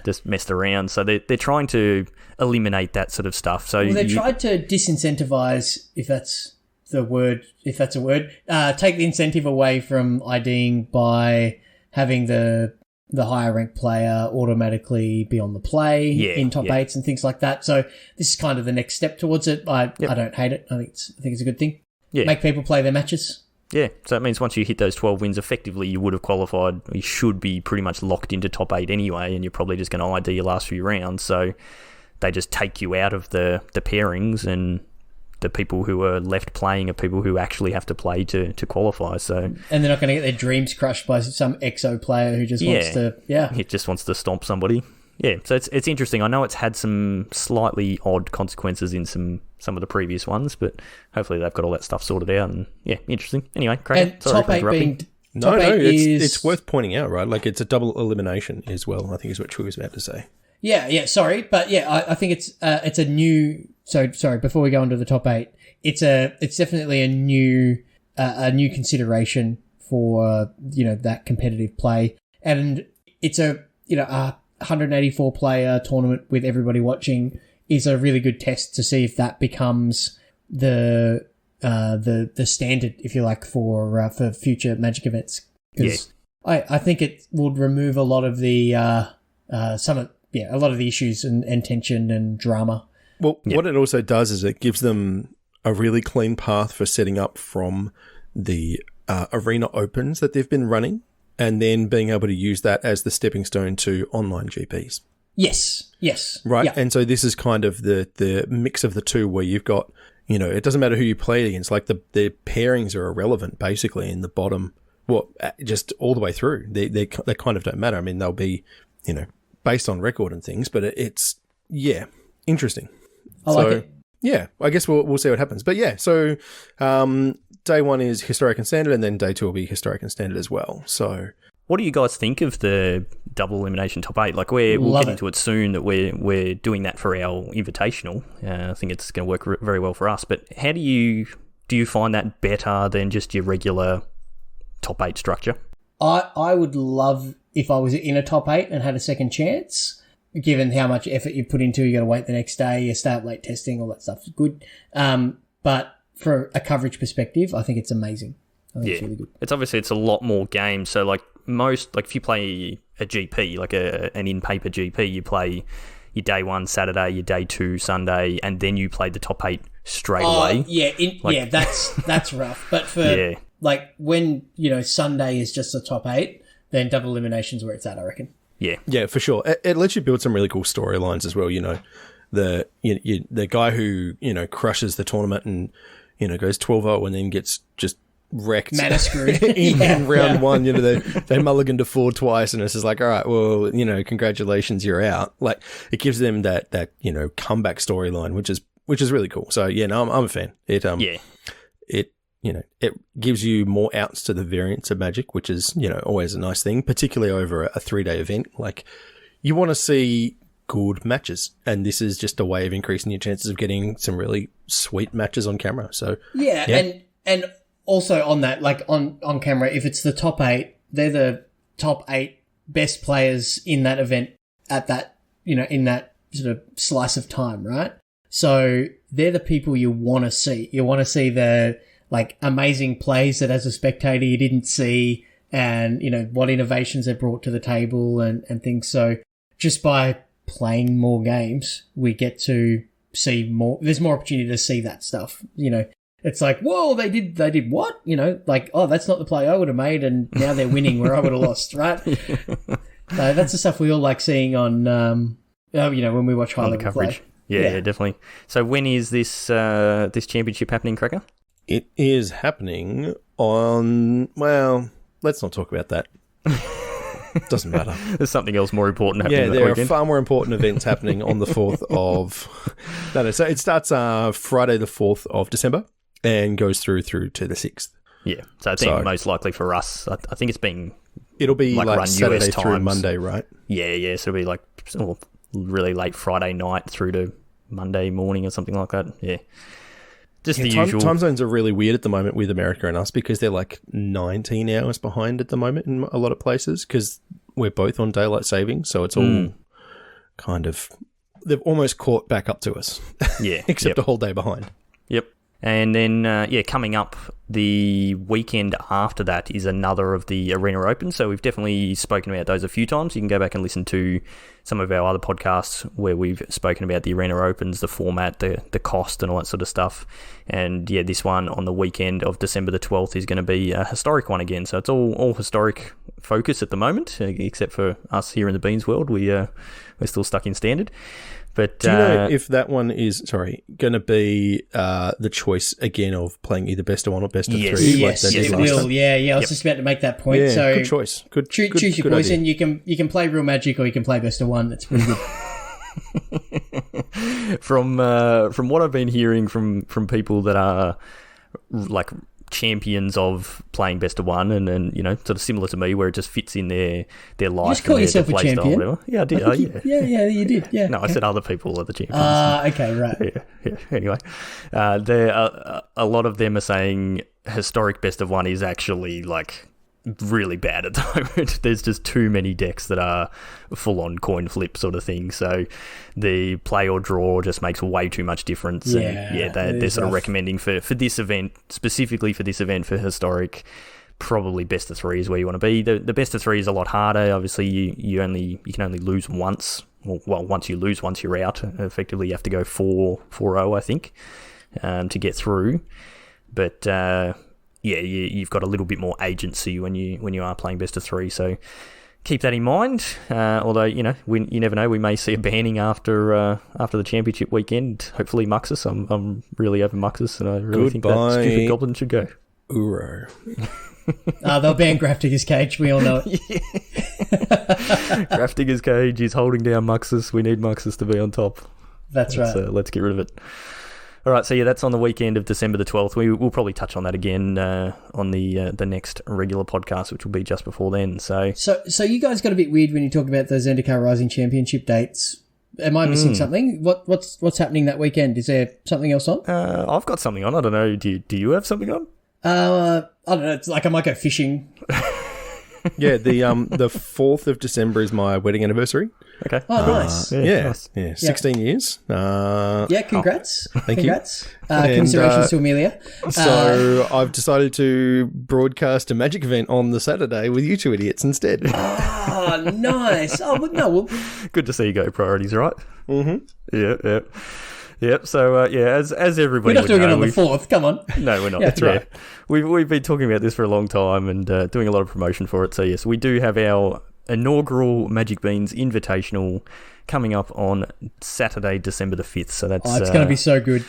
Speaker 1: just messed around. So they're trying to eliminate that sort of stuff. So
Speaker 2: they tried to disincentivize, if that's a word, take the incentive away from IDing by having the higher ranked player automatically be on the play in top 8s and things like that. So this is kind of the next step towards it. I don't hate it. I think it's a good thing. Yeah. Make people play their matches.
Speaker 1: Yeah. So it means once you hit those 12 wins, effectively you would have qualified. You should be pretty much locked into top 8 anyway, and you're probably just going to ID your last few rounds. So they just take you out of the pairings, and the people who are left playing are people who actually have to play to qualify. So,
Speaker 2: and they're not going to get their dreams crushed by some EXO player who just wants to... Yeah,
Speaker 1: it just wants to stomp somebody. Yeah, so it's interesting. I know it's had some slightly odd consequences in some of the previous ones, but hopefully they've got all that stuff sorted out. And yeah, interesting. Anyway, Craig,
Speaker 2: and top 8 being...
Speaker 3: it's worth pointing out, right? Like, it's a double elimination as well, I think is what Chewy was about to say.
Speaker 2: Yeah, sorry. But yeah, I think it's a new... So, sorry, before we go on to the top 8, it's definitely a new consideration for, that competitive play. And it's a 184 player tournament with everybody watching is a really good test to see if that becomes the standard, if you like, for future Magic events. Because I think it would remove a lot of the, a lot of the issues and tension and drama.
Speaker 3: Well, what it also does is it gives them a really clean path for setting up from the arena opens that they've been running, and then being able to use that as the stepping stone to online GPs.
Speaker 2: Yes.
Speaker 3: Right?
Speaker 2: Yeah.
Speaker 3: And so this is kind of the mix of the two where you've got, it doesn't matter who you play against, like the pairings are irrelevant basically in the bottom, just all the way through. They kind of don't matter. I mean, they'll be, based on record and things, but Interesting.
Speaker 2: I like it.
Speaker 3: Yeah, I guess we'll see what happens. But yeah, so day one is historic and standard, and then day two will be historic and standard as well. So,
Speaker 1: what do you guys think of the double elimination top 8? Like we'll get into it soon that we're doing that for our invitational. I think it's going to work very well for us. But how do you find that better than just your regular top 8 structure?
Speaker 2: I would love if I was in a top 8 and had a second chance. Given how much effort you put into, you got to wait the next day, you stay up late testing, all that stuff is good. But for a coverage perspective, I think it's amazing. I think it's really good.
Speaker 1: It's a lot more games. So like if you play a GP, like an in-paper GP, you play your day 1 Saturday, your day 2 Sunday, and then you play the top 8 straight away.
Speaker 2: Yeah, that's rough. But for like when Sunday is just the top 8, then double elimination's where it's at, I reckon.
Speaker 3: Yeah, for sure. It lets you build some really cool storylines as well. The guy who crushes the tournament and goes 12-0 and then gets just wrecked,
Speaker 2: mana screwed
Speaker 3: in round 1. They mulligan to 4 twice, and it's just like, all right, well, congratulations, you're out. Like it gives them that comeback storyline, which is really cool. So yeah, no, I'm a fan. It gives you more outs to the variants of Magic, which is, always a nice thing, particularly over a 3-day event. Like, you want to see good matches, and this is just a way of increasing your chances of getting some really sweet matches on camera. So
Speaker 2: and also on that, like on camera, if it's the top 8, they're the top 8 best players in that event at that, in that sort of slice of time, right? So they're the people you want to see. You want to see the like amazing plays that as a spectator you didn't see, and what innovations they brought to the table and things. So just by playing more games, we get to see more. There's more opportunity to see that stuff. It's like, whoa, they did what? Like, oh, that's not the play I would have made, and now they're winning where I would have lost, right? That's the stuff we all like seeing on when we watch high level coverage.
Speaker 1: Yeah, definitely. So when is this championship happening, Cracker?
Speaker 3: It is happening on, well, let's not talk about that. Doesn't matter.
Speaker 1: There's something else more important happening
Speaker 3: that
Speaker 1: weekend.
Speaker 3: Yeah, there are far more important events happening on the 4th of... No, so it starts Friday the 4th of December and goes through to the 6th.
Speaker 1: Yeah, so I think most likely for us, I think it's being...
Speaker 3: It'll be like
Speaker 1: run
Speaker 3: Saturday
Speaker 1: US
Speaker 3: through
Speaker 1: times.
Speaker 3: Monday, right?
Speaker 1: Yeah, so it'll be like really late Friday night through to Monday morning or something like that. Yeah. Just the usual.
Speaker 3: Time zones are really weird at the moment with America and us because they're like 19 hours behind at the moment in a lot of places because we're both on daylight saving. So it's all kind of... They've almost caught back up to us.
Speaker 1: Yeah.
Speaker 3: Except a whole day behind.
Speaker 1: Yep. And then, coming up the weekend after that is another of the Arena Opens. So we've definitely spoken about those a few times. You can go back and listen to some of our other podcasts where we've spoken about the Arena Opens, the format, the cost and all that sort of stuff. And yeah, this one on the weekend of December the 12th is going to be a historic one again. So it's all historic focus at the moment, except for us here in the Beans world. We're still stuck in standard. But,
Speaker 3: do you know if that one is, going to be the choice again of playing either best of 1 or best of 3?
Speaker 2: Yes, it will. Yeah. I was just about to make that point.
Speaker 3: Yeah,
Speaker 2: so
Speaker 3: good choice.
Speaker 2: Choose your poison. You can play Real Magic or you can play best of 1. That's pretty good.
Speaker 1: From what I've been hearing from people that are like champions of playing best of 1 and sort of similar to me where it just fits in their life.
Speaker 2: Just call yourself a champion.
Speaker 1: Whatever. Yeah, I did.
Speaker 2: Yeah, you did. Yeah.
Speaker 1: No, I said other people are the champions.
Speaker 2: Okay, right.
Speaker 1: Yeah. Anyway, a lot of them are saying historic best of 1 is actually like really bad at the moment. There's just too many decks that are full on coin flip sort of thing. So the play or draw just makes way too much difference.
Speaker 2: Yeah,
Speaker 1: and they're sort of recommending for this event, specifically for this event for historic, probably best of 3 is where you want to be. The best of 3 is a lot harder. Obviously, you can only lose once. Well, once you lose, once you're out. Effectively, you have to go 4-0, I think, to get through. But you've got a little bit more agency when you are playing best of 3. So keep that in mind. Although you never know, we may see a banning after the championship weekend. Hopefully, Muxus. I'm really over Muxus, and I really think that stupid goblin should go.
Speaker 3: Uro.
Speaker 2: They'll ban Grafdigger's Cage. We all know it.
Speaker 1: Grafdigger's Cage is holding down Muxus. We need Muxus to be on top.
Speaker 2: That's right.
Speaker 1: Let's get rid of it. All right, so yeah, that's on the weekend of December the 12th. We'll probably touch on that again on the next regular podcast, which will be just before then. So
Speaker 2: you guys got a bit weird when you talk about the Zendikar Rising Championship dates. Am I missing something? What's happening that weekend? Is there something else on?
Speaker 1: I've got something on. I don't know. Do you have something on?
Speaker 2: I don't know. It's like I might go fishing.
Speaker 3: Yeah, the 4th of December is my wedding anniversary.
Speaker 1: Okay.
Speaker 2: Oh, nice.
Speaker 3: Nice. 16 years.
Speaker 2: Congrats.
Speaker 3: Thank you.
Speaker 2: Commiserations to Amelia.
Speaker 3: So I've decided to broadcast a Magic event on the Saturday with you two idiots instead.
Speaker 2: Oh, nice. Oh, no.
Speaker 1: Good to see you go. Priorities, right?
Speaker 3: Mm-hmm.
Speaker 1: Yeah. Yep. So as everybody,
Speaker 2: we're not doing it on the 4th. Come on.
Speaker 1: No, we're not.
Speaker 2: Yeah.
Speaker 1: That's right. We've been talking about this for a long time and doing a lot of promotion for it. So yes, we do have our inaugural Magic Beans Invitational coming up on Saturday, December the 5th. So that's
Speaker 2: it's going to be so good.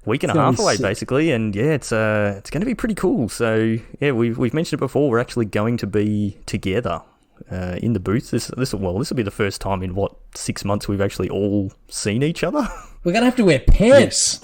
Speaker 1: Week and a half away, basically, and yeah, it's going to be pretty cool. So yeah, we've mentioned it before. We're actually going to be together in the booth. This will be the first time in 6 months we've actually all seen each other.
Speaker 2: We're going to have to wear pants.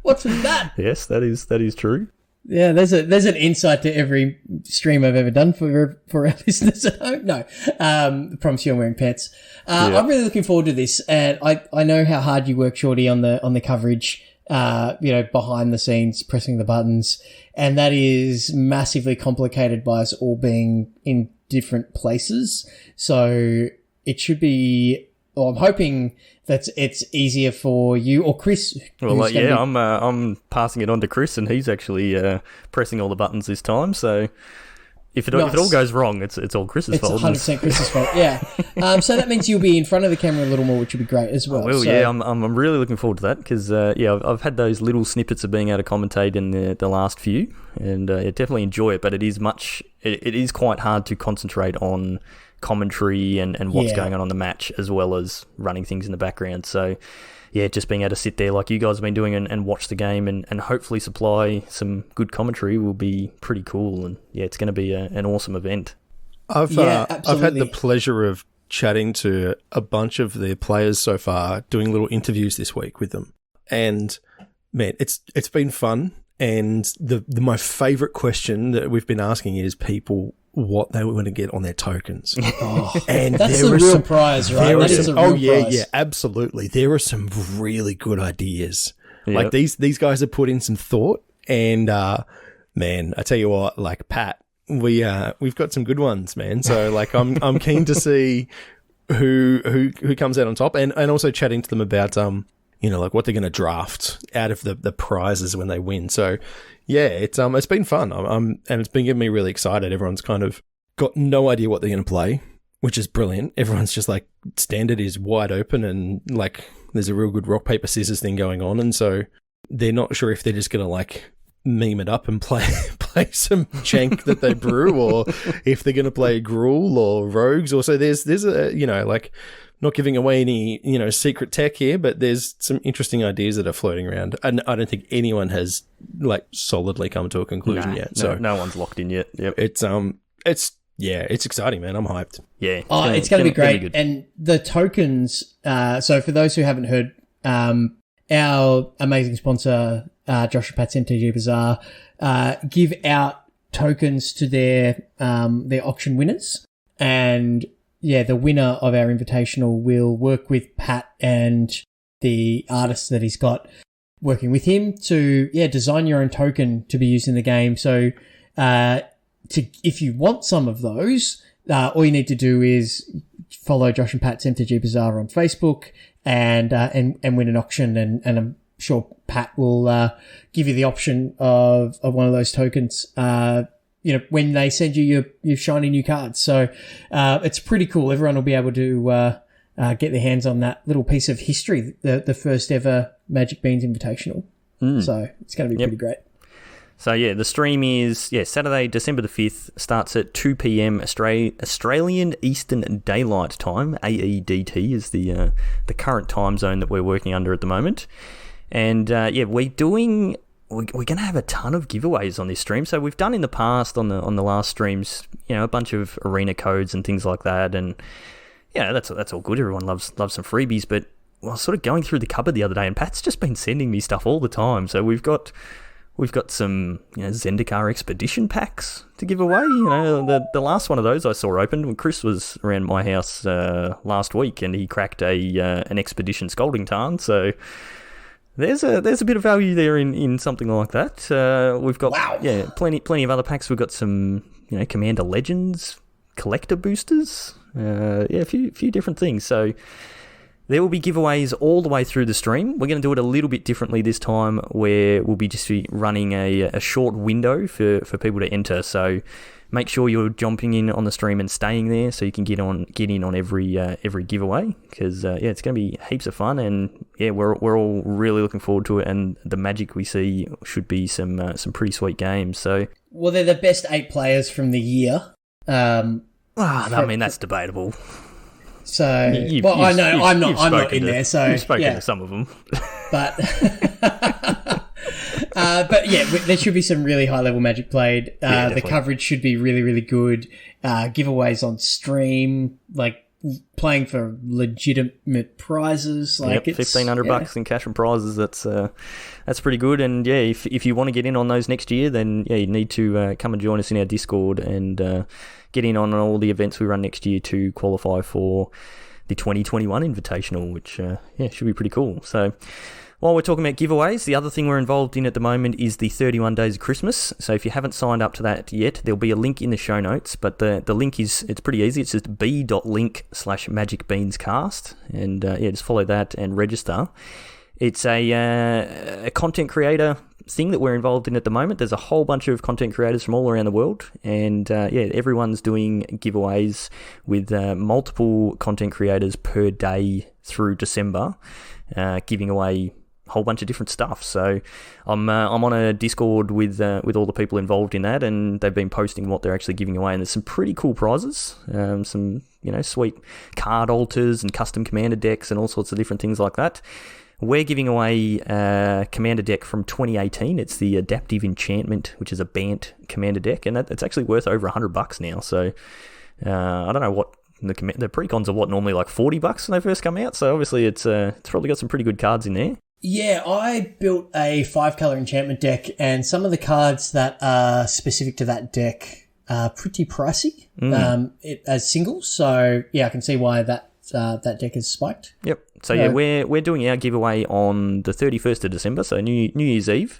Speaker 2: What's with that?
Speaker 1: Yes, that is true.
Speaker 2: Yeah, there's an insight to every stream I've ever done for our listeners at home. No, I promise you I'm wearing pants. I'm really looking forward to this, and I know how hard you work, Shorty, on the coverage. Behind the scenes, pressing the buttons, and that is massively complicated by us all being in different places. So it should be. Well, I'm hoping that it's easier for you or Chris.
Speaker 1: Well, I'm passing it on to Chris, and he's actually pressing all the buttons this time. So if it all goes wrong, it's all Chris's fault.
Speaker 2: It's 100% Chris's fault. Yeah. So that means you'll be in front of the camera a little more, which would be great as well.
Speaker 1: Well, yeah, I'm really looking forward to that because I've had those little snippets of being able to commentate in the last few, and I definitely enjoy it. But it is quite hard to concentrate on commentary and what's going on the match as well as running things in the background. So yeah, just being able to sit there like you guys have been doing and watch the game and hopefully supply some good commentary will be pretty cool. And yeah, it's going to be an awesome event.
Speaker 3: I've had the pleasure of chatting to a bunch of the players so far, doing little interviews this week with them, and man, it's been fun. And my favorite question that we've been asking is people what they were going to get on their tokens.
Speaker 2: And that's the real prize, right? That is a real prize.
Speaker 3: Yeah, absolutely. There are some really good ideas. Yep. Like these guys have put in some thought, and man, I tell you what, like Pat, we've got some good ones, man. So like I'm keen to see who comes out on top, and also chatting to them about like what they're going to draft out of the prizes when they win. So yeah, it's been fun. And it's been getting me really excited. Everyone's kind of got no idea what they're going to play, which is brilliant. Everyone's just like standard is wide open and like there's a real good rock, paper, scissors thing going on. And so they're not sure if they're just going to like meme it up and play some jank that they brew or if they're going to play Gruul or Rogues. Or so there's a, like, not giving away any, secret tech here, but there's some interesting ideas that are floating around. And I don't think anyone has like solidly come to a conclusion yet. So
Speaker 1: no one's locked in yet. Yep.
Speaker 3: It's exciting, man. I'm hyped.
Speaker 1: Yeah.
Speaker 2: It's going to be great. And the tokens, so for those who haven't heard, our amazing sponsor, Josh and Pat's MTG Bazaar, give out tokens to their auction winners. And yeah, the winner of our invitational will work with Pat and the artist that he's got working with him to, design your own token to be used in the game. So, if you want some of those, all you need to do is follow Josh and Pat's MTG Bazaar on Facebook and win an auction. And I'm sure Pat will, give you the option of one of those tokens, when they send you your shiny new cards. So, it's pretty cool. Everyone will be able to, get their hands on that little piece of history, the first ever Magic Beans Invitational. So it's going to be pretty great.
Speaker 1: So yeah, the stream is Saturday, December the 5th, starts at 2 p.m. Australian Eastern Daylight Time. AEDT is the current time zone that we're working under at the moment. And we're going to have a ton of giveaways on this stream. So we've done in the past on the last streams, a bunch of arena codes and things like that. And yeah, that's all good. Everyone loves some freebies, but I was sort of going through the cupboard the other day, and Pat's just been sending me stuff all the time. So we've got some Zendikar expedition packs to give away. The last one of those I saw opened when Chris was around my house last week, and he cracked an expedition Scalding Tarn. So there's a bit of value there in something like that. We've got plenty of other packs. We've got some Commander Legends collector boosters. A few different things. So there will be giveaways all the way through the stream. We're going to do it a little bit differently this time, where we'll be just running a short window for people to enter. So make sure you're jumping in on the stream and staying there, so you can get in on every giveaway. Because it's going to be heaps of fun, and we're all really looking forward to it. And the magic we see should be some pretty sweet games. So
Speaker 2: they're the best 8 players from the year.
Speaker 1: I mean, that's debatable.
Speaker 2: So, I know I'm not in there. So
Speaker 1: you've spoken to some of them,
Speaker 2: but there should be some really high level Magic played. The coverage should be really, really good. Giveaways on stream, like playing for legitimate prizes, like
Speaker 1: $1,500 in cash and prizes. That's pretty good. And if you want to get in on those next year, then you need to come and join us in our Discord and get in on all the events we run next year to qualify for the 2021 Invitational, which should be pretty cool. So while we're talking about giveaways, the other thing we're involved in at the moment is the 31 Days of Christmas. So if you haven't signed up to that yet, there'll be a link in the show notes, but the link it's pretty easy. It's just b.link/magicbeanscast, and just follow that and register. It's a content creator thing that we're involved in at the moment. There's a whole bunch of content creators from all around the world, and everyone's doing giveaways with multiple content creators per day through December, giving away a whole bunch of different stuff. So I'm on a Discord with all the people involved in that, and they've been posting what they're actually giving away, and there's some pretty cool prizes, some sweet card alters and custom commander decks and all sorts of different things like that. We're giving away a commander deck from 2018. It's the Adaptive Enchantment, which is a Bant commander deck, and it's actually worth over $100 now. So I don't know what the precons are normally like $40 when they first come out. So obviously it's probably got some pretty good cards in there.
Speaker 2: Yeah, I built a 5-color enchantment deck, and some of the cards that are specific to that deck are pretty pricey as singles. So I can see why that deck is spiked.
Speaker 1: Yep. So we're doing our giveaway on the 31st of December, so New Year's Eve.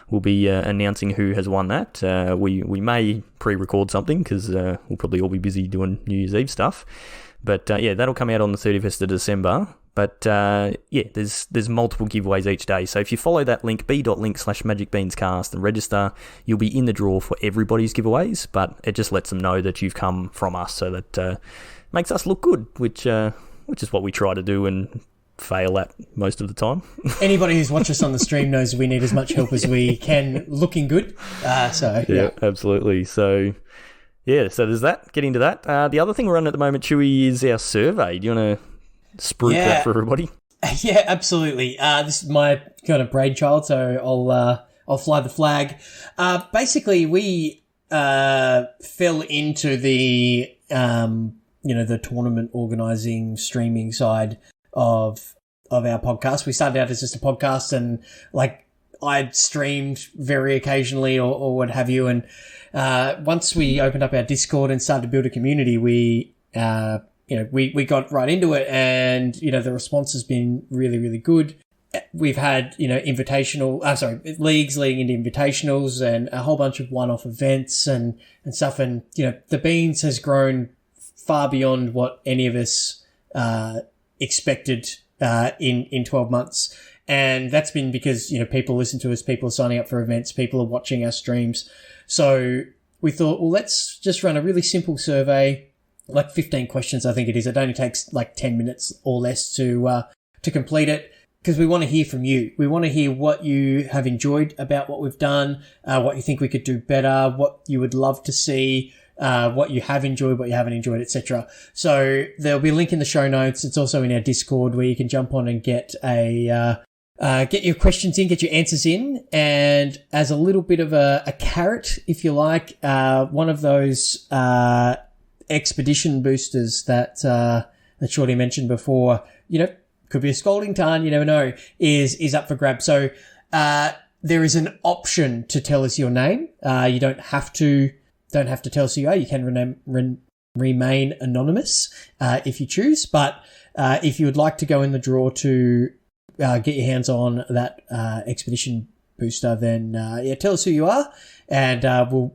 Speaker 1: We'll be announcing who has won that. We may pre-record something because we'll probably all be busy doing New Year's Eve stuff. But that'll come out on the 31st of December. But there's multiple giveaways each day. So if you follow that link, b.link/magicbeanscast, and register, you'll be in the draw for everybody's giveaways. But it just lets them know that you've come from us, so that makes us look good, which is what we try to do and fail at most of the time.
Speaker 2: Anybody who's watched us on the stream knows we need as much help as we can looking good. Yeah,
Speaker 1: absolutely. So there's that. Get into that. The other thing we're on at the moment, Chewy, is our survey. Do you want to spruik that for everybody?
Speaker 2: Yeah, absolutely. This is my kind of brainchild, so I'll fly the flag. Basically, we fell into the the tournament organising, streaming side of our podcast. We started out as just a podcast, and I'd streamed very occasionally or what have you. And once we opened up our Discord and started to build a community, we got right into it, and the response has been really, really good. We've had leagues leading into invitationals and a whole bunch of one-off events and stuff. And the Beans has grown far beyond what any of us expected in 12 months. And that's been because, people listen to us, people are signing up for events, people are watching our streams. So we thought, well, let's just run a really simple survey, like 15 questions, I think it is. It only takes 10 minutes or less to complete it, because we want to hear from you. We want to hear what you have enjoyed about what we've done, what you think we could do better, what you would love to see, what you have enjoyed, what you haven't enjoyed, etc. So there'll be a link in the show notes. It's also in our Discord where you can jump on and get get your questions in, get your answers in. And as a little bit of a carrot, if you like, one of those expedition boosters that that Shorty mentioned before, could be a Scalding Tarn, you never know, is up for grabs. So, there is an option to tell us your name. You don't have to tell us who you are. You can remain anonymous, if you choose. But, if you would like to go in the draw to, get your hands on that, expedition booster, then, tell us who you are and,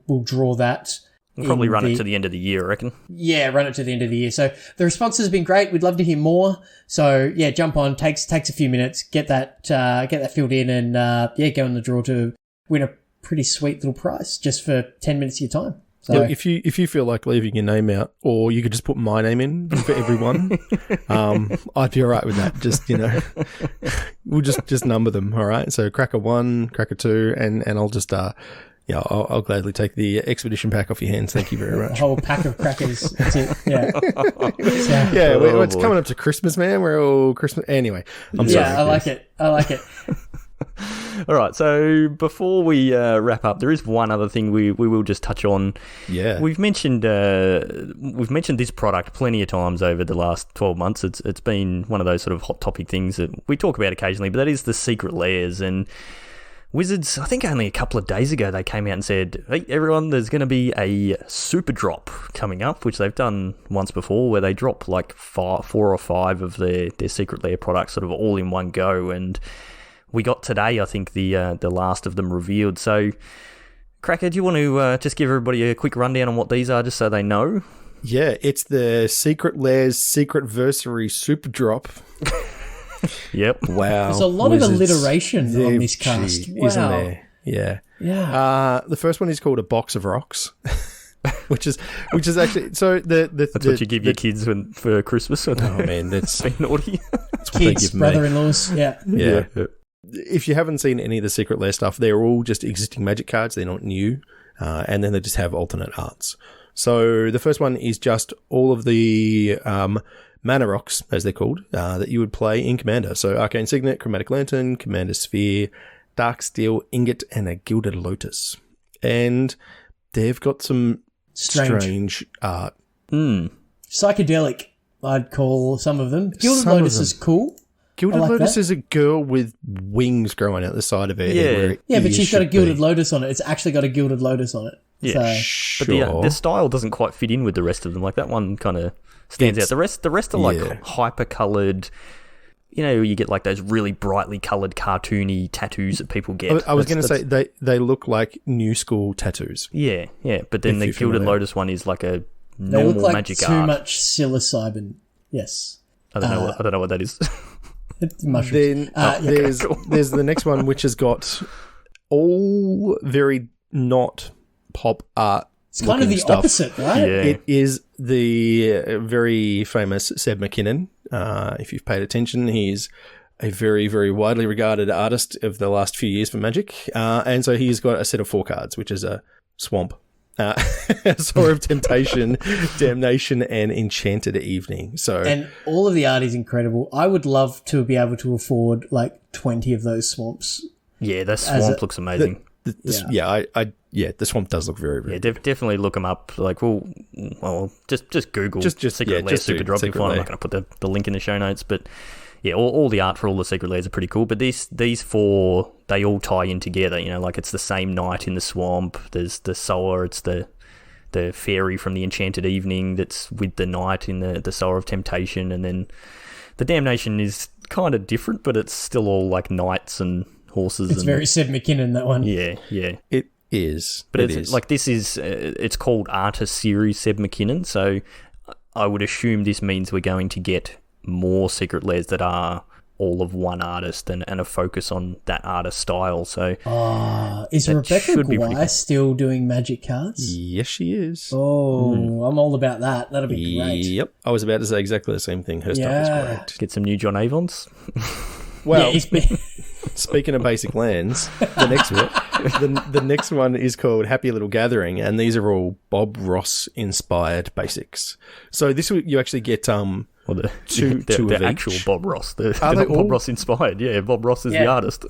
Speaker 2: we'll draw that.
Speaker 1: We'll probably run it to the end of the year, I reckon. Yeah,
Speaker 2: run it to the end of the year. So the response has been great. We'd love to hear more. So yeah, jump on. Takes a few minutes. Get that filled in, and go in the draw to win a pretty sweet little prize just for 10 minutes of your time. So
Speaker 3: yeah, if you feel like leaving your name out, or you could just put my name in for everyone, I'd be all right with that. Just we'll just number them. All right. So Cracker 1, Cracker 2, and I'll just I'll gladly take the expedition pack off your hands. Thank you very much.
Speaker 2: A whole pack of crackers. That's it. Yeah.
Speaker 3: It's coming up to Christmas, man. We're all Christmas. Anyway, I'm sorry.
Speaker 2: Yeah, I like it.
Speaker 1: All right, so before we wrap up, there is one other thing we will just touch on.
Speaker 3: Yeah.
Speaker 1: We've mentioned this product plenty of times over the last 12 months. It's been one of those sort of hot topic things that we talk about occasionally, but that is the Secret Lairs. And Wizards, I think only a couple of days ago, they came out and said, hey, everyone, there's going to be a Super Drop coming up, which they've done once before, where they drop like 4 or 5 of their Secret Lair products sort of all in one go. And we got today, I think, the last of them revealed. So, Cracker, do you want to just give everybody a quick rundown on what these are, just so they know?
Speaker 3: Yeah, it's the Secret Lair's Secretversary Super Drop.
Speaker 1: Yep.
Speaker 3: Wow.
Speaker 2: There's a lot of alliteration on this cast. Wow.
Speaker 3: Isn't there? Yeah.
Speaker 2: Yeah.
Speaker 3: The first one is called a box of rocks, which is actually so
Speaker 1: that's what you give your kids for Christmas.
Speaker 3: Oh man, that's
Speaker 1: been naughty.
Speaker 3: That's what
Speaker 2: kids,
Speaker 3: they give
Speaker 2: brother-in-laws.
Speaker 3: Yeah. If you haven't seen any of the Secret Lair stuff, they're all just existing Magic cards. They're not new, and then they just have alternate arts. So the first one is just all of the mana rocks, as they're called, that you would play in Commander. So Arcane Signet, Chromatic Lantern, Commander Sphere, Dark Steel, Ingot, and a Gilded Lotus. And they've got some strange art.
Speaker 2: Psychedelic, I'd call some of them. Gilded Lotus is cool.
Speaker 3: Gilded Lotus is a girl with wings growing out the side of her head.
Speaker 2: Yeah, but she's got a Gilded Lotus on it. It's actually got a Gilded Lotus on it.
Speaker 1: Yeah,
Speaker 2: so.
Speaker 1: But the style doesn't quite fit in with the rest of them. Like that one kind of stands out. The rest are like hyper coloured. You get like those really brightly coloured cartoony tattoos that people get.
Speaker 3: I was going to say they look like new school tattoos.
Speaker 1: Yeah. But then the Gilded Lotus one is like a normal
Speaker 2: they look like
Speaker 1: magic
Speaker 2: too
Speaker 1: art.
Speaker 2: Much psilocybin. Yes.
Speaker 1: I don't know what that is.
Speaker 2: Mushrooms.
Speaker 3: Then there's the next one, which has got all very not pop art.
Speaker 2: It's kind of the opposite, right?
Speaker 1: Yeah.
Speaker 3: It is the very famous Seb McKinnon. If you've paid attention, he's a very, very widely regarded artist of the last few years for Magic. And so he's got a set of 4 cards, which is a Swamp, Sword of Temptation, Damnation, and Enchanted Evening.
Speaker 2: And all of the art is incredible. I would love to be able to afford like 20 of those swamps.
Speaker 1: Yeah, that swamp looks amazing.
Speaker 3: The swamp does look very, very good.
Speaker 1: Definitely look them up. Like, well, just Google Secret Lair Super Drop. I'm not going to put the link in the show notes, but yeah, all the art for all the Secret Lairs are pretty cool. But these 4, they all tie in together. Like it's the same night in the swamp. There's the Sower. It's the fairy from the Enchanted Evening that's with the knight in the Sower of Temptation, and then the Damnation is kind of different, but it's still all like knights and horses.
Speaker 2: It's very Seb McKinnon, that one.
Speaker 1: Yeah.
Speaker 3: It is.
Speaker 1: But it's called Artist Series Seb McKinnon, so I would assume this means we're going to get more Secret Lairs that are all of one artist and a focus on that artist style. So
Speaker 2: is Rebecca Guy still doing Magic cards?
Speaker 3: Yes, she is.
Speaker 2: Oh, I'm all about that. That'll be great.
Speaker 3: Yep. I was about to say exactly the same thing. Her stuff is great.
Speaker 1: Get some new John Avons.
Speaker 3: Well, speaking of basic lands, the next one is called Happy Little Gathering, and these are all Bob Ross inspired basics. So this you actually get two of
Speaker 1: actual
Speaker 3: each.
Speaker 1: Bob Ross. They're not Bob Ross inspired. Yeah, Bob Ross is the artist.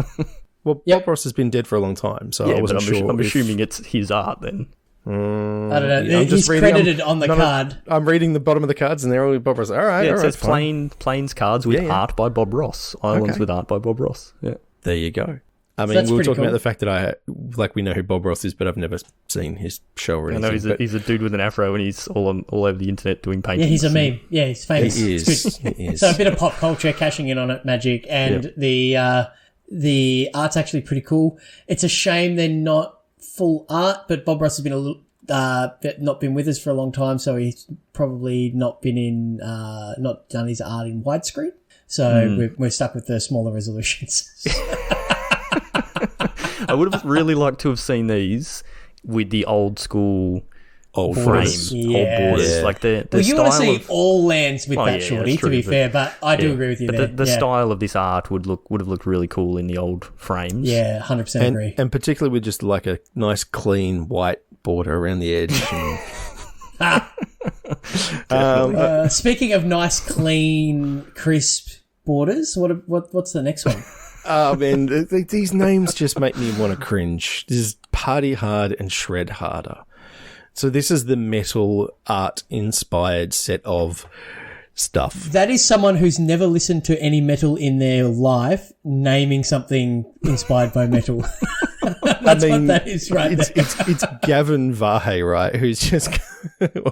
Speaker 3: Well, Bob Ross has been dead for a long time, so I wasn't sure.
Speaker 1: I'm assuming it's his art then.
Speaker 2: I don't know.
Speaker 3: I'm
Speaker 2: He's credited on the card.
Speaker 3: I'm reading the bottom of the cards, and they're all Bob Ross. All right,
Speaker 1: Yeah,
Speaker 3: all
Speaker 1: it
Speaker 3: right,
Speaker 1: says plains cards with art by Bob Ross. Islands with art by Bob Ross. Yeah.
Speaker 3: There you go. I
Speaker 2: So
Speaker 3: mean,
Speaker 2: that's
Speaker 3: we were
Speaker 2: pretty
Speaker 3: talking
Speaker 2: cool.
Speaker 3: about the fact that we know who Bob Ross is, but I've never seen his show or
Speaker 1: I
Speaker 3: anything.
Speaker 1: know he's a dude with an afro, and he's all over the internet doing paintings.
Speaker 2: Yeah, he's a meme. Yeah, he's famous.
Speaker 3: He
Speaker 2: It's
Speaker 3: is.
Speaker 2: good.
Speaker 3: He is.
Speaker 2: So a bit of pop culture cashing in on it, Magic, and the art's actually pretty cool. It's a shame they're not full art, but Bob Ross has been a little not been with us for a long time, so he's probably not been not done his art in widescreen. So we're stuck with the smaller resolutions.
Speaker 1: I would have really liked to have seen these with the old school frame,
Speaker 3: borders.
Speaker 1: old borders.
Speaker 3: Yeah.
Speaker 1: Like the
Speaker 2: Well, you
Speaker 1: style
Speaker 2: want to see
Speaker 1: of
Speaker 2: all lands with that,
Speaker 1: yeah,
Speaker 2: Shorty,
Speaker 1: that's
Speaker 2: to be
Speaker 1: true,
Speaker 2: fair, but I do agree with you
Speaker 1: but
Speaker 2: there.
Speaker 1: the style of this art would have looked really cool in the old frames.
Speaker 2: Yeah, 100% agree.
Speaker 3: And particularly with just like a nice clean white border around the edge.
Speaker 2: Speaking of nice, clean, crisp borders, what's the next one?
Speaker 3: Oh man, these names just make me want to cringe. This is Party Hard and Shred Harder. So this is the metal art inspired set of stuff.
Speaker 2: That is someone who's never listened to any metal in their life naming something inspired by metal. That's what that is right there.
Speaker 3: It's Gavin Vahe, right? Who's just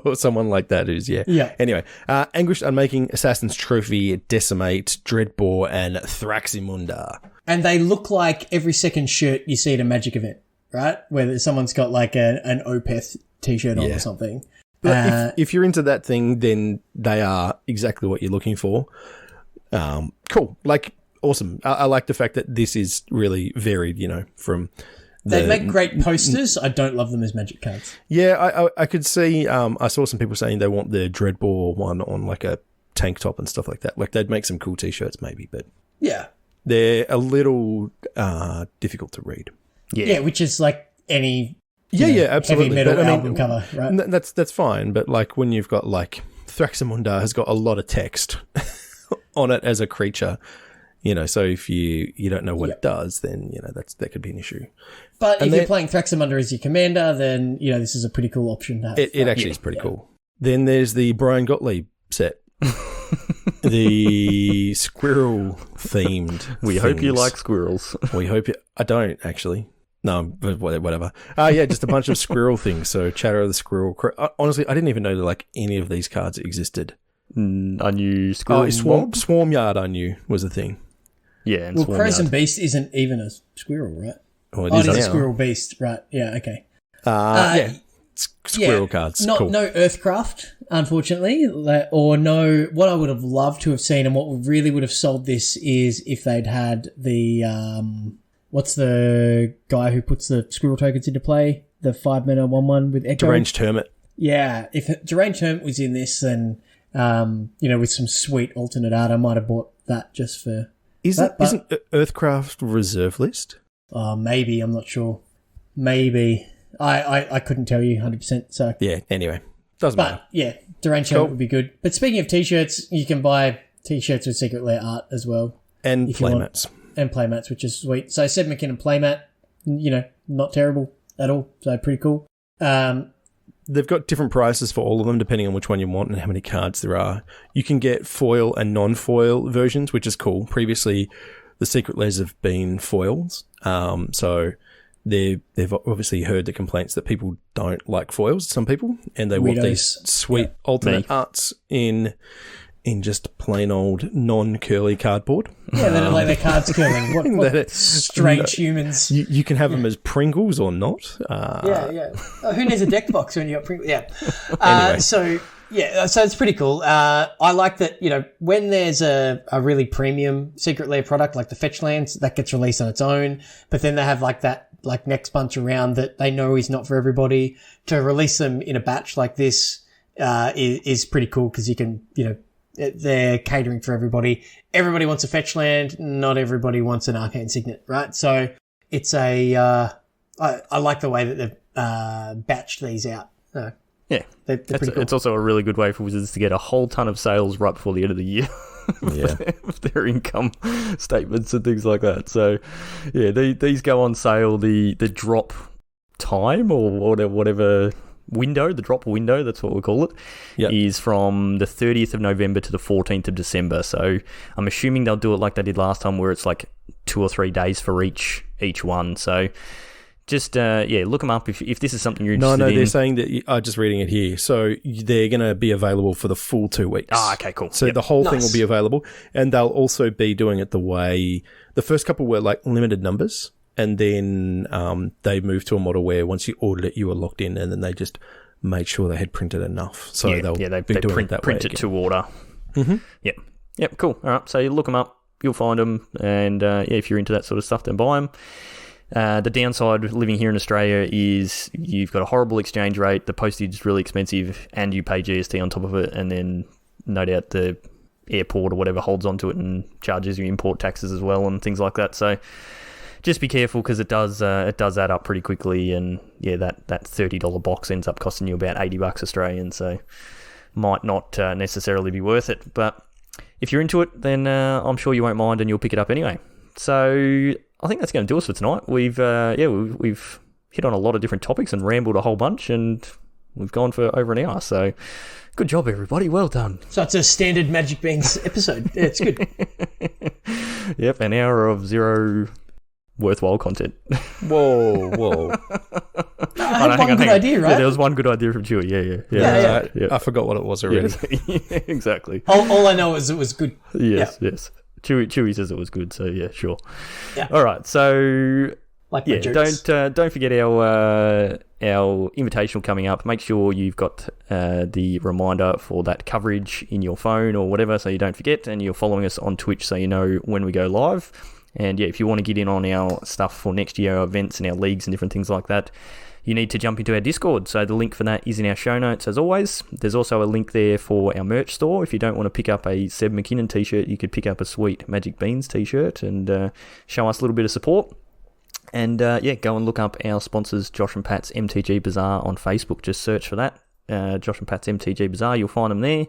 Speaker 3: or someone like that who's
Speaker 2: Yeah.
Speaker 3: Anyway, Anguished Unmaking, Assassin's Trophy, Decimate, Dreadbore, and Thraximunda.
Speaker 2: And they look like every second shirt you see at a Magic event, right? Where someone's got like an Opeth t-shirt on or something.
Speaker 3: But if you're into that thing, then they are exactly what you're looking for. Cool. Like, awesome. I like the fact that this is really varied, from...
Speaker 2: They make great posters. I don't love them as Magic cards.
Speaker 3: Yeah, I could see... I saw some people saying they want the Dreadbore one on like a tank top and stuff like that. Like, they'd make some cool t-shirts maybe, but...
Speaker 2: Yeah.
Speaker 3: They're a little difficult to read.
Speaker 2: Yeah, which is like any...
Speaker 3: absolutely.
Speaker 2: Heavy metal
Speaker 3: But,
Speaker 2: album cover, right?
Speaker 3: That's fine, but like when you've got like Thraximunda has got a lot of text on it as a creature, so if you don't know what it does, then that could be an issue.
Speaker 2: But if you're playing Thraximunda as your commander, then this is a pretty cool option to have.
Speaker 3: It actually is pretty cool. Then there's the Brian Gottlieb set. The squirrel themed.
Speaker 1: We hope you like squirrels.
Speaker 3: We hope I don't actually. No, but whatever. Just a bunch of squirrel things. So Chatter of the Squirrel. Honestly, I didn't even know that like any of these cards existed.
Speaker 1: I knew Squirrel
Speaker 3: Swarmyard I knew was a thing.
Speaker 1: Yeah, and
Speaker 2: Well,
Speaker 1: Swarmyard.
Speaker 2: Frozen Beast isn't even a squirrel, right?
Speaker 3: Oh,
Speaker 2: It is a squirrel beast, right? Yeah, okay.
Speaker 3: Squirrel cards. Cool.
Speaker 2: No Earthcraft, unfortunately, or no. What I would have loved to have seen, and what really would have sold this is if they'd had the what's the guy who puts the squirrel tokens into play? The 5-mana 1/1 with Echo.
Speaker 3: Deranged Hermit.
Speaker 2: Yeah, if Deranged Hermit was in this, then with some sweet alternate art, I might have bought that just for.
Speaker 3: Isn't Earthcraft reserve list?
Speaker 2: Maybe, I'm not sure. Maybe. I couldn't tell you 100%. So
Speaker 3: yeah. Anyway, doesn't matter.
Speaker 2: But yeah, Deranged Hermit would be good. But speaking of t-shirts, you can buy t-shirts with Secret Lair art as well,
Speaker 3: and playmats.
Speaker 2: And playmats, which is sweet. So Seb McKinnon playmat, not terrible at all. So pretty cool.
Speaker 3: They've got different prices for all of them depending on which one you want and how many cards there are. You can get foil and non-foil versions, which is cool. Previously, the Secret Lairs have been foils. So they've obviously heard the complaints that people don't like foils, some people, and they want these sweet alternate arts in just plain old non-curly cardboard.
Speaker 2: Yeah, they don't like their cards curling. What strange humans.
Speaker 3: You can have them as Pringles or not.
Speaker 2: Yeah. Who needs a deck box when you got Pringles? Yeah.
Speaker 3: Anyway.
Speaker 2: So it's pretty cool. I like that, when there's a really premium Secret Lair product like the Fetch Lands, that gets released on its own, but then they have like that next bunch around that they know is not for everybody. To release them in a batch like this is pretty cool because you can, they're catering for everybody. Everybody wants a Fetch Land. Not everybody wants an Arcane Signet, right? So it's I like the way that they've batched these out.
Speaker 1: Yeah.
Speaker 2: They're pretty cool.
Speaker 1: It's also a really good way for Wizards to get a whole ton of sales right before the end of the year. Of their income statements and things like that. So, yeah, these go on sale the drop time or whatever window, the drop window, that's what we call it, is from the 30th of November to the 14th of December. So I'm assuming they'll do it like they did last time, where it's like 2 or 3 days for each one. So just, look them up if this is something you're interested in.
Speaker 3: No, they're saying that, I'm just reading it here. So they're going to be available for the full 2 weeks.
Speaker 1: Ah, okay, cool.
Speaker 3: So the whole thing will be available, and they'll also be doing it the way the first couple were like limited numbers, and then they moved to a model where once you ordered it, you were locked in, and then they just made sure they had printed enough. So
Speaker 1: they print it to order.
Speaker 3: Mm-hmm.
Speaker 1: Yep, cool. All right, so you look them up, you'll find them, and if you're into that sort of stuff, then buy them. The downside of living here in Australia is you've got a horrible exchange rate, the postage is really expensive, and you pay GST on top of it, and then no doubt the airport or whatever holds onto it and charges you import taxes as well and things like that. So just be careful, because it does add up pretty quickly, and that $30 box ends up costing you about $80 Australian, so might not necessarily be worth it. But if you're into it, then I'm sure you won't mind, and you'll pick it up anyway. So I think that's going to do us for tonight. We've hit on a lot of different topics and rambled a whole bunch, and we've gone for over an hour. So good job, everybody. Well done.
Speaker 2: So it's a standard Magic Beans episode. Yeah, it's good.
Speaker 1: Yep, an hour of zero worthwhile content.
Speaker 3: Whoa.
Speaker 2: I had one good idea, right?
Speaker 1: Yeah, there was one good idea from Chewy. Yeah.
Speaker 3: I forgot what it was already.
Speaker 1: Yeah, exactly.
Speaker 2: All I know is it was good.
Speaker 1: Yes. Chewy says it was good, so yeah, sure.
Speaker 2: Yeah.
Speaker 1: All right, so don't forget our invitational coming up. Make sure you've got the reminder for that coverage in your phone or whatever, so you don't forget, and you're following us on Twitch so you know when we go live. And if you want to get in on our stuff for next year, our events and our leagues and different things like that, you need to jump into our Discord. So the link for that is in our show notes, as always. There's also a link there for our merch store. If you don't want to pick up a Seb McKinnon t-shirt, you could pick up a sweet Magic Beans t-shirt and show us a little bit of support. And go and look up our sponsors, Josh and Pat's MTG Bazaar on Facebook. Just search for that, Josh and Pat's MTG Bazaar. You'll find them there,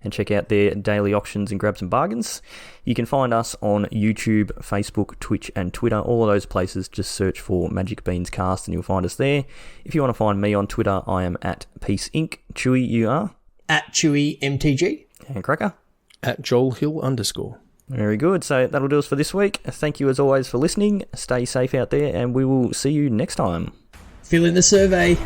Speaker 1: and check out their daily auctions and grab some bargains. You can find us on YouTube, Facebook, Twitch, and Twitter. All of those places, just search for Magic Beans Cast and you'll find us there. If you want to find me on Twitter, I am at Peace Inc. Chewy, you are?
Speaker 2: At Chewy MTG.
Speaker 1: And Cracker?
Speaker 3: At Joel Hill _.
Speaker 1: Very good. So that'll do us for this week. Thank you as always for listening. Stay safe out there, and we will see you next time.
Speaker 2: Fill in the survey.